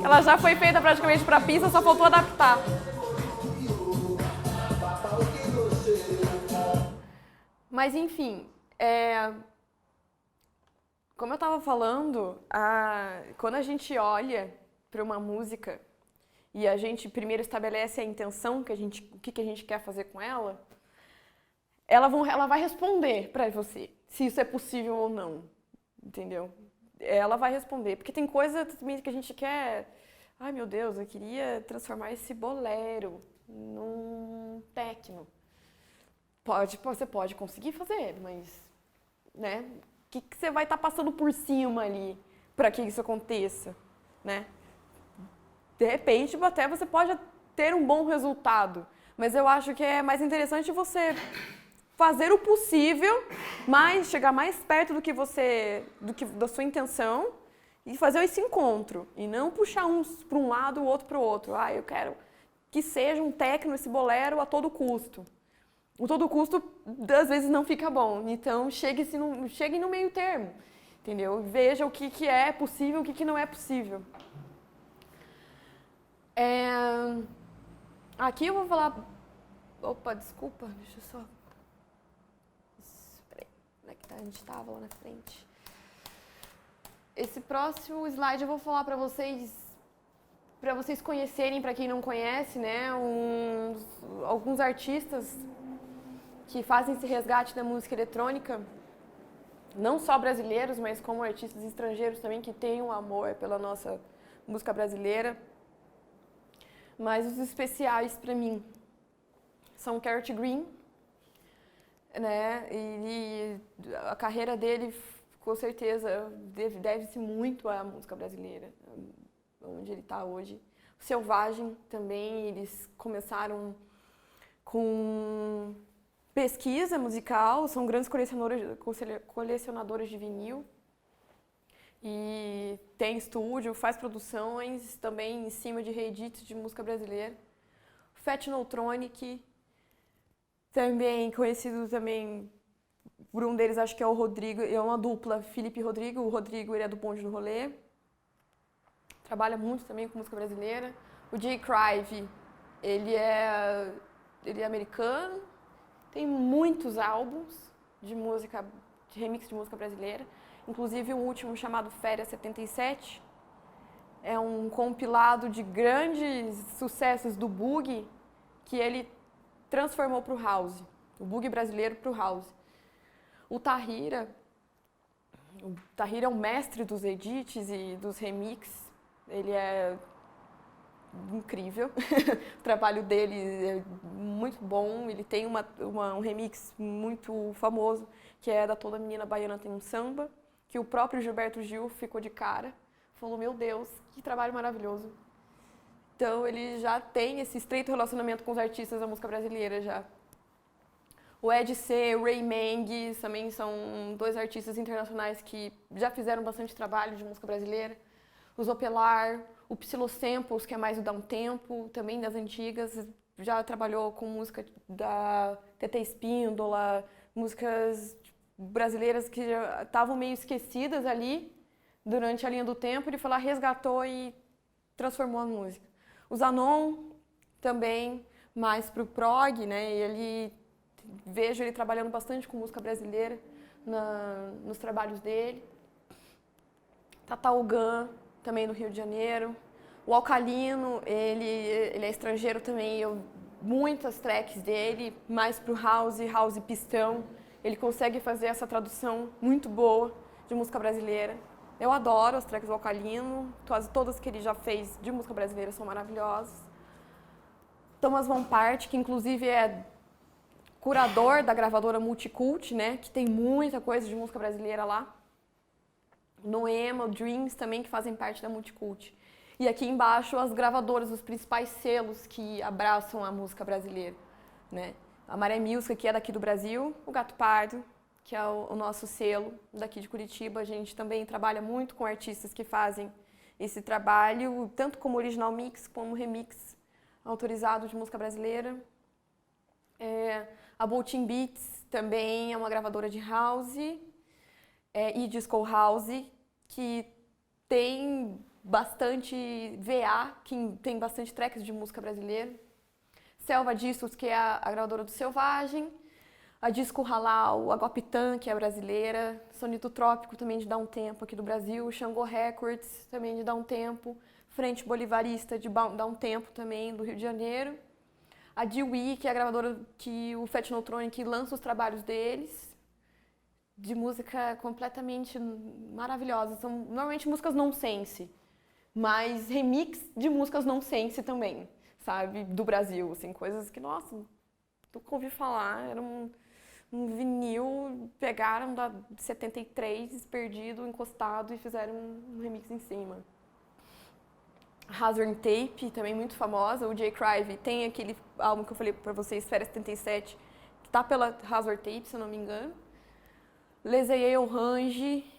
Ela já foi feita praticamente pra pista, só faltou adaptar. Mas enfim, como eu estava falando, quando a gente olha para uma música e a gente primeiro estabelece a intenção, o que a gente quer fazer com ela, ela vai responder para você se isso é possível ou não, entendeu? Ela vai responder, porque tem coisa também que a gente quer... Ai, meu Deus, eu queria transformar esse bolero num techno. Você pode conseguir fazer, mas, né? O que você vai estar passando por cima ali para que isso aconteça, né? De repente, até você pode ter um bom resultado, mas eu acho que é mais interessante você fazer o possível, mas chegar mais perto da sua intenção e fazer esse encontro e não puxar uns para um lado, o outro para o outro. Ah, eu quero que seja um techno esse bolero a todo custo. O todo custo, às vezes, não fica bom. Então, chegue no meio termo, entendeu? Veja o que é possível e o que não é possível. Aqui eu vou falar... Opa, desculpa, deixa eu só... Peraí, onde é que a gente estava lá na frente? Esse próximo slide eu vou falar para vocês conhecerem, para quem não conhece, né? Alguns artistas que fazem esse resgate da música eletrônica, não só brasileiros, mas como artistas estrangeiros também, que têm um amor pela nossa música brasileira. Mas os especiais para mim são Carrot Green, né? E a carreira dele, com certeza, deve-se muito à música brasileira, onde ele está hoje. O Selvagem também, eles começaram com pesquisa musical, são grandes colecionadores de vinil e tem estúdio, faz produções também em cima de reedits de música brasileira. Fat No Tronic, também conhecido também por um deles, acho que é o Rodrigo, é uma dupla, Felipe e Rodrigo. O Rodrigo, ele é do Bonde do Rolê, trabalha muito também com música brasileira. O Jay Crive, ele é americano, tem muitos álbuns de remix de música brasileira, inclusive o último chamado Férias 77, é um compilado de grandes sucessos do Boogie, que ele transformou para o house, o boogie brasileiro para o house. O Tahira é o mestre dos edits e dos remixes. Ele é incrível. O trabalho dele é muito bom. Ele tem um remix muito famoso, que é da Toda Menina Baiana Tem um Samba, que o próprio Gilberto Gil ficou de cara. Falou, meu Deus, que trabalho maravilhoso. Então ele já tem esse estreito relacionamento com os artistas da música brasileira já. O Ed C, o Ray Mendes também são dois artistas internacionais que já fizeram bastante trabalho de música brasileira. O Zopelar, o Psylo Samples, que é mais o Downtempo, também das antigas, já trabalhou com música da TT Espíndola, músicas brasileiras que já estavam meio esquecidas ali durante a linha do tempo. Ele foi lá, resgatou e transformou a música. O Zanon também, mais pro prog, né? Vejo ele trabalhando bastante com música brasileira nos trabalhos dele. Tataogan, também do Rio de Janeiro. O Alcalino, ele é estrangeiro também, muitas tracks dele, mais pro house pistão. Ele consegue fazer essa tradução muito boa de música brasileira. Eu adoro as tracks do Alcalino, quase todas que ele já fez de música brasileira são maravilhosas. Thomas Von Part, que inclusive é curador da gravadora Multicult, né, que tem muita coisa de música brasileira lá. Noema, Dreams também, que fazem parte da Multicult. E aqui embaixo as gravadoras, os principais selos que abraçam a música brasileira, né? A Maré Music, que é daqui do Brasil, o Gato Pardo, que é o nosso selo daqui de Curitiba. A gente também trabalha muito com artistas que fazem esse trabalho, tanto como original mix, como remix autorizado de música brasileira. A Boltin Beats também é uma gravadora de house e disco house, que tem bastante VA, que tem bastante tracks de música brasileira. Selva Discos, que é a gravadora do Selvagem. A Disco Halal, a Gopitã, que é brasileira. Sonito Trópico, também de Downtempo, aqui do Brasil. Xangô Records, também de Downtempo. Frente Bolivarista, de Downtempo, também, do Rio de Janeiro. A Dewey, que é a gravadora que o Fat Neutronic lança os trabalhos deles, de música completamente maravilhosa. São normalmente músicas nonsense, mas remix de músicas nonsense também, sabe? Do Brasil, assim, coisas que, nossa, nunca ouvi falar. Era um vinil, pegaram da 73, perdido, encostado e fizeram um remix em cima. Hazard Tape, também muito famosa. O Jay Crive tem aquele álbum que eu falei pra vocês, Férias 77, que tá pela Hazard Tape, se eu não me engano. Leseye Orange,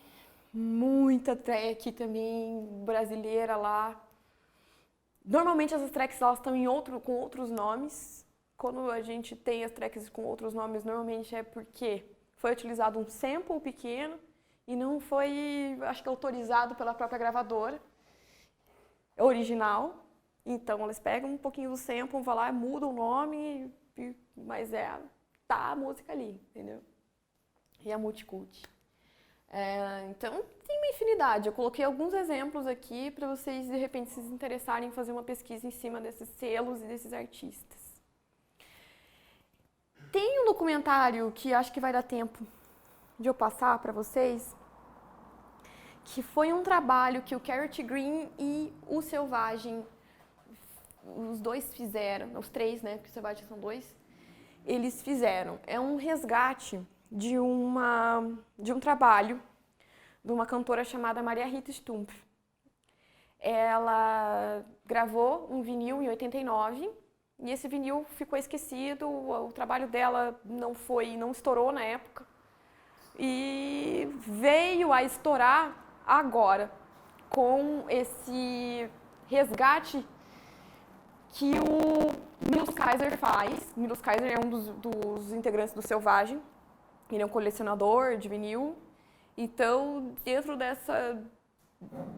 muita track também brasileira lá. Normalmente essas tracks elas estão com outros nomes. Quando a gente tem as tracks com outros nomes, normalmente é porque foi utilizado um sample pequeno e não foi, acho que, autorizado pela própria gravadora original. Então elas pegam um pouquinho do sample, vão lá, mudam o nome, mas tá a música ali, entendeu? E a Multicult. Então tem uma infinidade. Eu coloquei alguns exemplos aqui para vocês de repente se interessarem em fazer uma pesquisa em cima desses selos e desses artistas. Tem um documentário que acho que vai dar tempo de eu passar para vocês, que foi um trabalho que o Carrot Green e o Selvagem, os dois fizeram, os três, né, porque o Selvagem são dois, eles fizeram. É um resgate de um trabalho de uma cantora chamada Maria Rita Stumpf. Ela gravou um vinil em 89 e esse vinil ficou esquecido, o trabalho dela não estourou na época e veio a estourar agora, com esse resgate que o Milos Kaiser faz. Milos Kaiser é um dos integrantes do Selvagem. Ele é um colecionador de vinil. Então, dentro dessa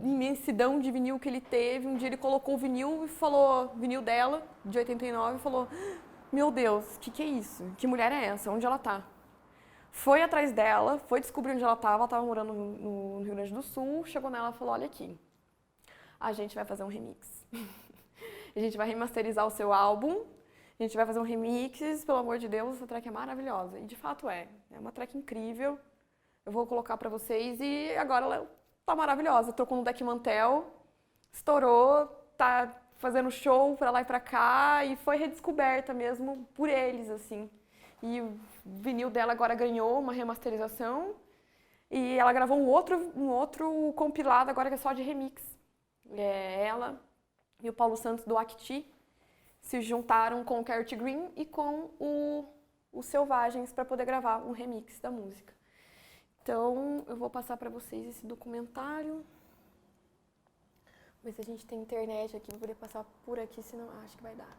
imensidão de vinil que ele teve, um dia ele colocou o vinil e falou, vinil dela, de 89, e falou: meu Deus, que é isso? Que mulher é essa? Onde ela tá? Foi atrás dela, foi descobrir onde ela estava morando no Rio Grande do Sul, chegou nela e falou: olha aqui, a gente vai fazer um remix. A gente vai remasterizar o seu álbum A gente vai fazer um remix, pelo amor de Deus, essa track é maravilhosa. E de fato é uma track incrível. Eu vou colocar pra vocês e agora ela tá maravilhosa. Tocou no Deck Mantel, estourou, tá fazendo show pra lá e pra cá e foi redescoberta mesmo por eles, assim. E o vinil dela agora ganhou uma remasterização e ela gravou um outro compilado agora que é só de remix. Ela e o Paulo Santos do Acti se juntaram com o Carrot Green e com o Selvagens para poder gravar um remix da música. Então, eu vou passar para vocês esse documentário. Ver se a gente tem internet aqui, vou poder passar por aqui, senão acho que vai dar.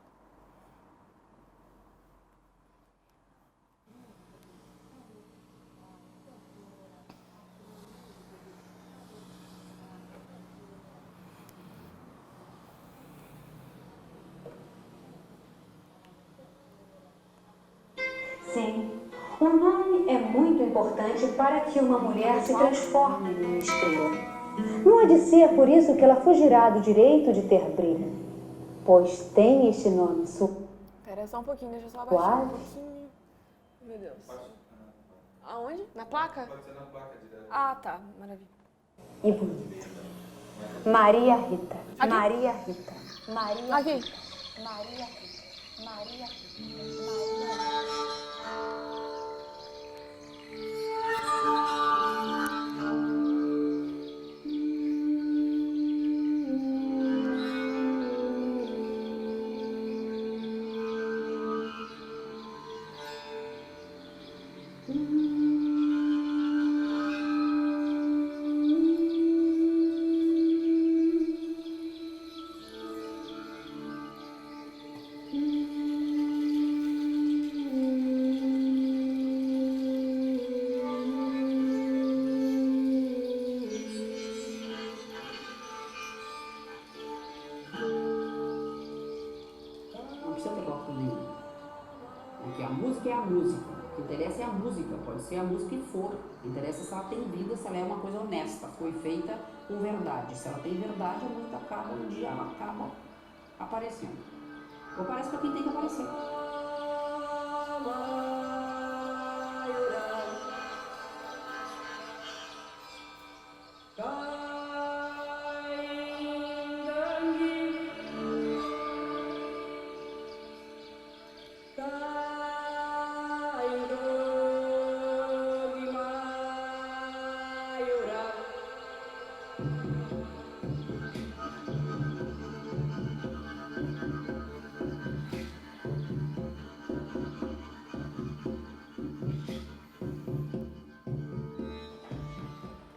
Sim, o nome é muito importante para que uma mulher se transforme numa estrela. Não há de ser por isso que ela fugirá do direito de ter brilho, pois tem este nome Espera só um pouquinho, deixa eu só abaixar um suave. pouquinho. Meu Deus. Aonde? Na placa? Pode ser na placa direto. Ah, tá. Maravilha. E bonito. Maria Rita. Aqui. Maria Rita. Maria Aqui. Rita. Maria Rita. Maria Rita. Maria Rita. Não precisa ter bloco nenhum. Porque a música é a música. O que interessa é a música, pode ser a música que for. O que interessa é se ela tem vida, se ela é uma coisa honesta, foi feita com verdade. Se ela tem verdade, a música acaba, um dia ela acaba aparecendo. Ou aparece para quem tem que aparecer.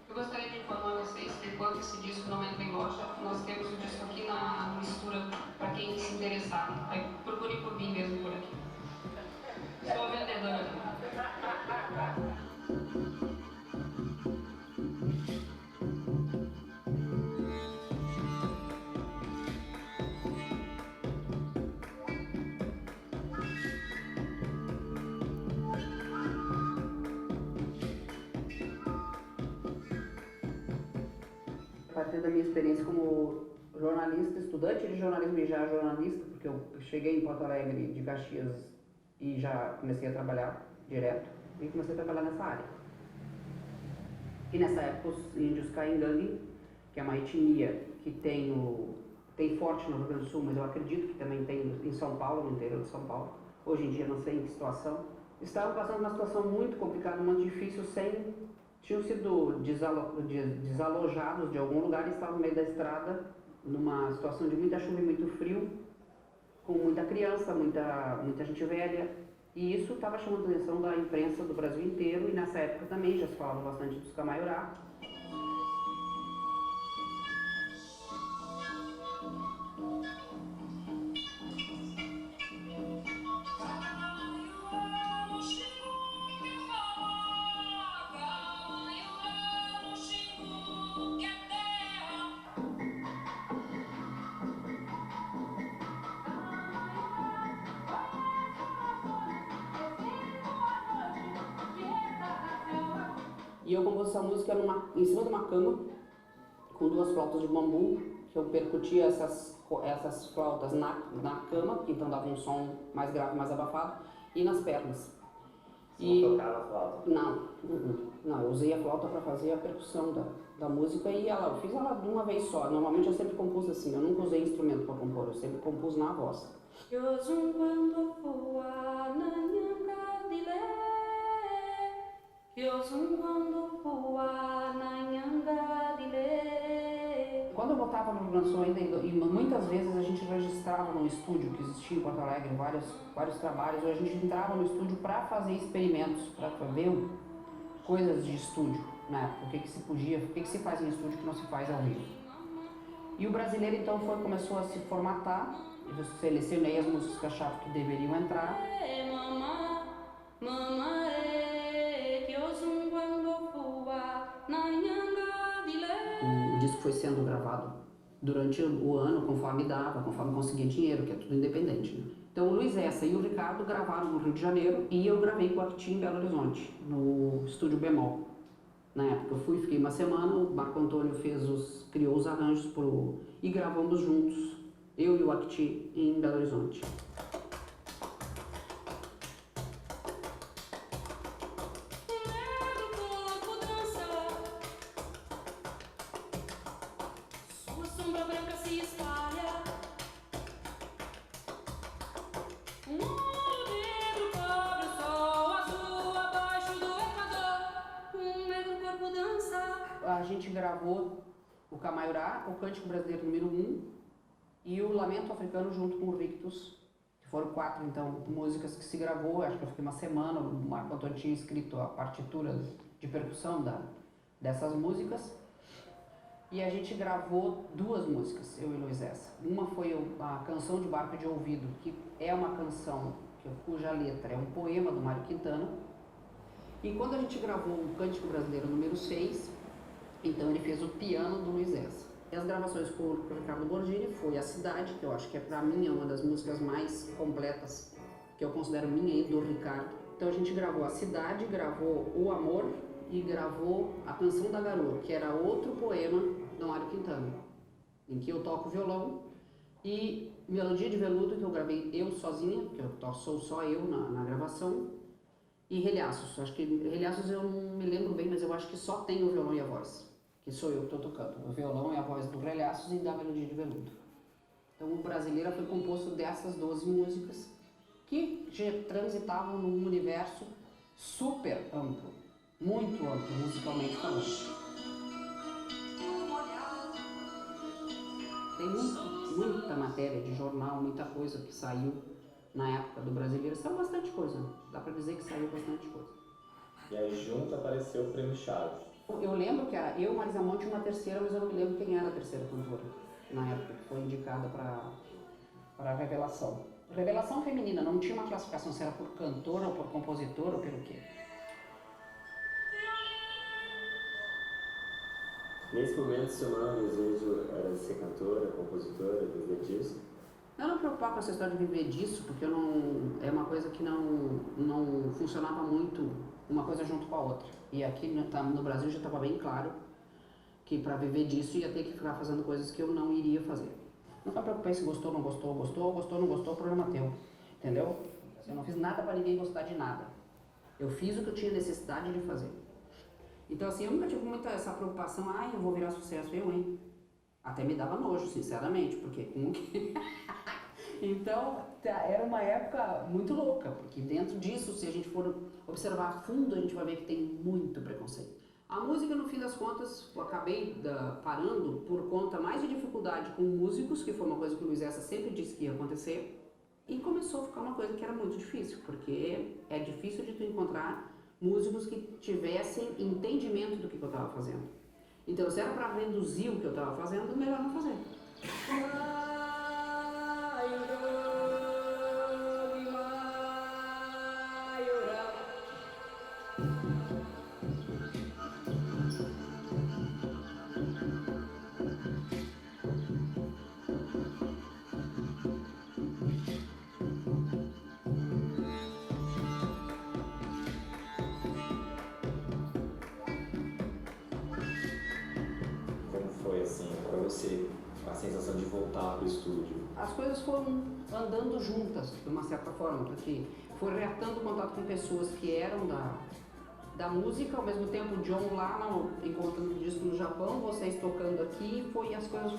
Eu gostaria de informar vocês que enquanto esse disco não entra em loja, nós temos o disco aqui na mistura para quem se interessar. Aí procure por mim mesmo por aqui. Sou a vendedora aqui. A partir da minha experiência como jornalista, estudante de jornalismo e já jornalista, porque eu cheguei em Porto Alegre de Caxias e já comecei a trabalhar direto e comecei a trabalhar nessa área. E nessa época os índios Caingangue, que é uma etnia que tem forte no Rio Grande do Sul, mas eu acredito que também tem em São Paulo, no interior de São Paulo, hoje em dia não sei em que situação, estavam passando uma situação muito complicada, muito difícil, tinham sido desalojados de algum lugar e estavam no meio da estrada, numa situação de muita chuva e muito frio, com muita criança, muita gente velha. E isso estava chamando a atenção da imprensa do Brasil inteiro, e nessa época também já se falava bastante dos Camaiorá. E eu compus essa música em cima de uma cama, com duas flautas de bambu, que eu percutia essas essas flautas na cama, que então dava um som mais grave, mais abafado, e nas pernas. Você não tocava a flauta? Não, eu usei a flauta para fazer a percussão da música e eu fiz ela de uma vez só. Normalmente eu sempre compus assim, eu nunca usei instrumento para compor, eu sempre compus na voz. Quando eu voltava no Rio Grande do Sul ainda, e muitas vezes a gente registrava no estúdio que existia em Porto Alegre, vários trabalhos, a gente entrava no estúdio para fazer experimentos, para ver coisas de estúdio, né? O que se podia, o que se faz em estúdio que não se faz ao vivo. E o brasileiro então começou a se formatar, eu selecionei as músicas que eu achava que deveriam entrar. O disco foi sendo gravado durante o ano, conforme dava, conforme conseguia dinheiro, que é tudo independente, né? Então o Luiz Essa e o Ricardo gravaram no Rio de Janeiro e eu gravei com o Acti em Belo Horizonte, no Estúdio Bemol. Na época eu fiquei uma semana, o Marco Antônio criou os arranjos e gravamos juntos, eu e o Acti, em Belo Horizonte. A gente gravou o Camaiurá, o Cântico Brasileiro número 1 e o Lamento Africano junto com o Rictus, que foram 4 então músicas que se gravou. Acho que eu fiquei uma semana, o Marco Antônio tinha escrito a partitura de percussão dessas músicas e a gente gravou 2 músicas, eu e Luiz Essa. Uma foi a Canção de Barco de Ouvido, que é uma canção cuja letra é um poema do Mário Quintana. E quando a gente gravou o Cântico Brasileiro número 6, então ele fez o piano do Luiz Essa. E as gravações com o Ricardo Borgini foi A Cidade, que eu acho que pra mim é uma das músicas mais completas, que eu considero minha e do Ricardo. Então a gente gravou A Cidade, gravou O Amor e gravou A Canção da Garoa, que era outro poema do Mário Quintana, em que eu toco violão, e Melodia de Veludo, que eu gravei eu sozinha, que sou só eu na gravação, e Relhaços. Acho que Relhaços eu não me lembro bem, mas eu acho que só tem o violão e a voz, que sou eu que estou tocando. O violão e a voz do Relhaços e da Melodia de Veludo. Então o Brasileira foi composto dessas 12 músicas que transitavam num universo super amplo, muito amplo musicalmente falando. Tem muita matéria de jornal, muita coisa que saiu na época do Brasileiro. Saiu bastante coisa, dá pra dizer que saiu bastante coisa. E aí junto apareceu o Prêmio Chaves. Eu lembro que era eu, Marisa Monte e uma terceira, mas eu não me lembro quem era a terceira cantora na época que foi indicada para Revelação. Revelação feminina, não tinha uma classificação se era por cantora ou por compositora ou pelo quê. Nesse momento, seu maior desejo era ser cantora, compositora, viver disso? Eu não me preocupava com essa história de viver disso, porque é uma coisa que não funcionava muito uma coisa junto com a outra. E aqui no Brasil já estava bem claro que para viver disso ia ter que ficar fazendo coisas que eu não iria fazer. Não me preocupei se gostou, não gostou, não gostou, problema teu, entendeu? Eu não fiz nada para ninguém gostar de nada. Eu fiz o que eu tinha necessidade de fazer. Então assim, eu nunca tive muita essa preocupação, eu vou virar sucesso, hein? Até me dava nojo, sinceramente, porque como que... Então, era uma época muito louca, porque dentro disso, se a gente for observar a fundo, a gente vai ver que tem muito preconceito. A música, no fim das contas, eu acabei parando por conta mais de dificuldade com músicos, que foi uma coisa que o Luiz Essa sempre disse que ia acontecer, e começou a ficar uma coisa que era muito difícil, porque é difícil de tu encontrar músicos que tivessem entendimento do que eu estava fazendo. Então, se era para reduzir o que eu estava fazendo, melhor não fazer. Como foi assim, para você a sensação de voltar pro estúdio? As coisas foram andando juntas, de uma certa forma, porque foi reatando contato com pessoas que eram da música, ao mesmo tempo o John lá encontrando o disco no Japão, vocês tocando aqui, e as coisas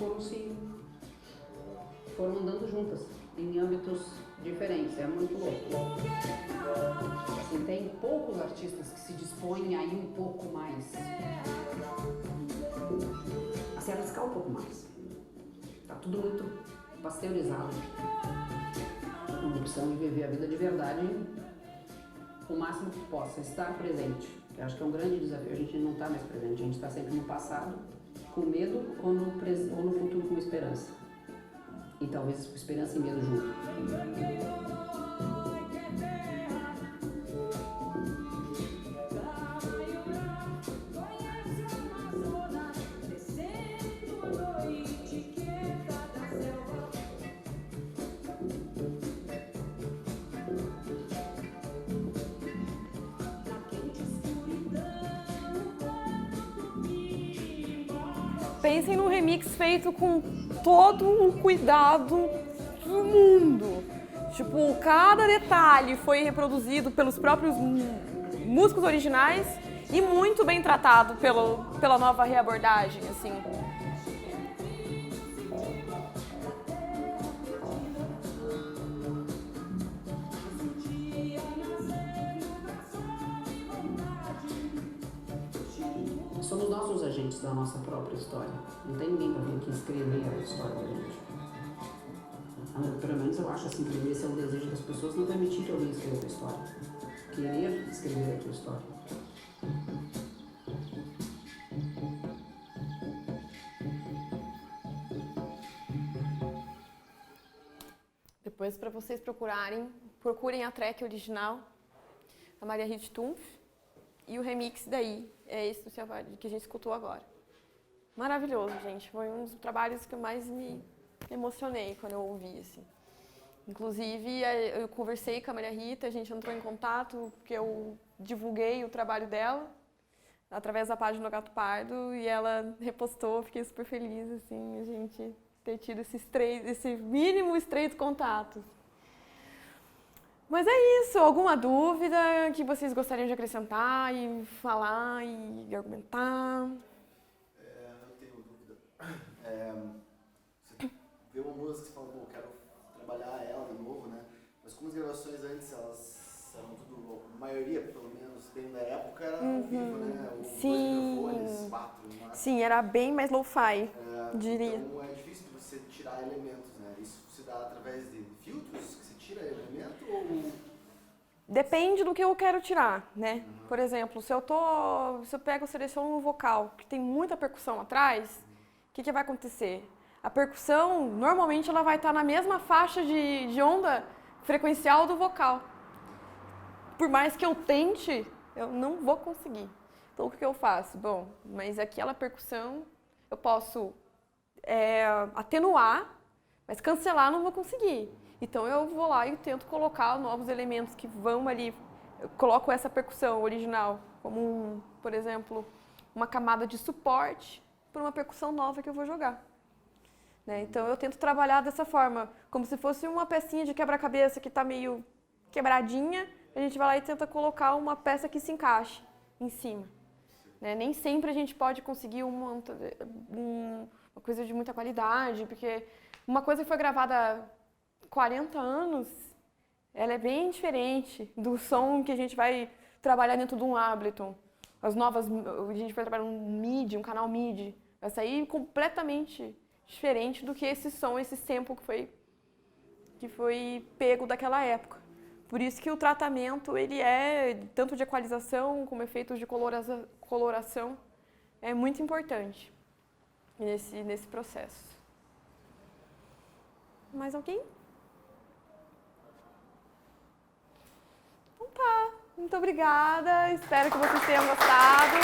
foram andando juntas, em âmbitos diferentes, é muito louco. Assim, tem poucos artistas que se dispõem a ir um pouco mais, a se arriscar um pouco mais. Tá tudo muito pasteurizado. Uma opção de viver a vida de verdade o máximo que possa, estar presente. Eu acho que é um grande desafio, a gente não está mais presente, a gente está sempre no passado, com medo, ou no futuro com esperança. E talvez esperança e medo junto. Pensem num remix feito com todo o cuidado do mundo. Tipo, cada detalhe foi reproduzido pelos próprios músicos originais e muito bem tratado pela nova reabordagem, assim. Somos nós os agentes da nossa própria história. Não tem ninguém para vir aqui escrever a história da gente. Pelo menos eu acho assim que esse é o desejo das pessoas, não permitir que alguém escreva a tua história. Querer escrever a tua história. Depois, para vocês procurem a track original, a Maria Rita Stumpf, e o remix daí, é esse do Selvagem, que a gente escutou agora. Maravilhoso, gente. Foi um dos trabalhos que eu mais me emocionei quando eu ouvi, assim. Inclusive, eu conversei com a Maria Rita, a gente entrou em contato, porque eu divulguei o trabalho dela através da página do Gato Pardo, e ela repostou, fiquei super feliz, assim, a gente ter tido esse mínimo estreito contato. Mas é isso, alguma dúvida que vocês gostariam de acrescentar e falar e argumentar? Eu tenho dúvida. Você vê uma música e você fala, pô, quero trabalhar ela de novo, né? Mas como as gravações antes, elas eram tudo, a maioria, pelo menos, bem da época, era ao vivo, né? Sim. 2 microfones, 4 no máximo. Sim, era bem mais lo-fi, diria. Então é difícil você tirar elementos, né? Isso se dá através de filtros que você tira elemento ou... Depende do que eu quero tirar, né? Por exemplo, se eu pego, seleciono um vocal que tem muita percussão atrás, o que vai acontecer? A percussão, normalmente, ela vai estar na mesma faixa de onda frequencial do vocal. Por mais que eu tente, eu não vou conseguir. Então, o que eu faço? Bom, mas aquela percussão eu posso atenuar, mas cancelar não vou conseguir. Então eu vou lá e tento colocar novos elementos que vão ali. Eu coloco essa percussão original como, por exemplo, uma camada de suporte para uma percussão nova que eu vou jogar. Né? Então eu tento trabalhar dessa forma, como se fosse uma pecinha de quebra-cabeça que está meio quebradinha, a gente vai lá e tenta colocar uma peça que se encaixe em cima. Né? Nem sempre a gente pode conseguir uma coisa de muita qualidade, porque uma coisa que foi gravada 40 anos, ela é bem diferente do som que a gente vai trabalhar dentro de um Ableton. As novas, a gente vai trabalhar um MIDI, um canal MIDI. Vai sair completamente diferente do que esse som, esse sample que foi pego daquela época. Por isso que o tratamento, ele é, tanto de equalização como efeitos de coloração, é muito importante nesse processo. Mais alguém? Então tá, muito obrigada, espero que vocês tenham gostado.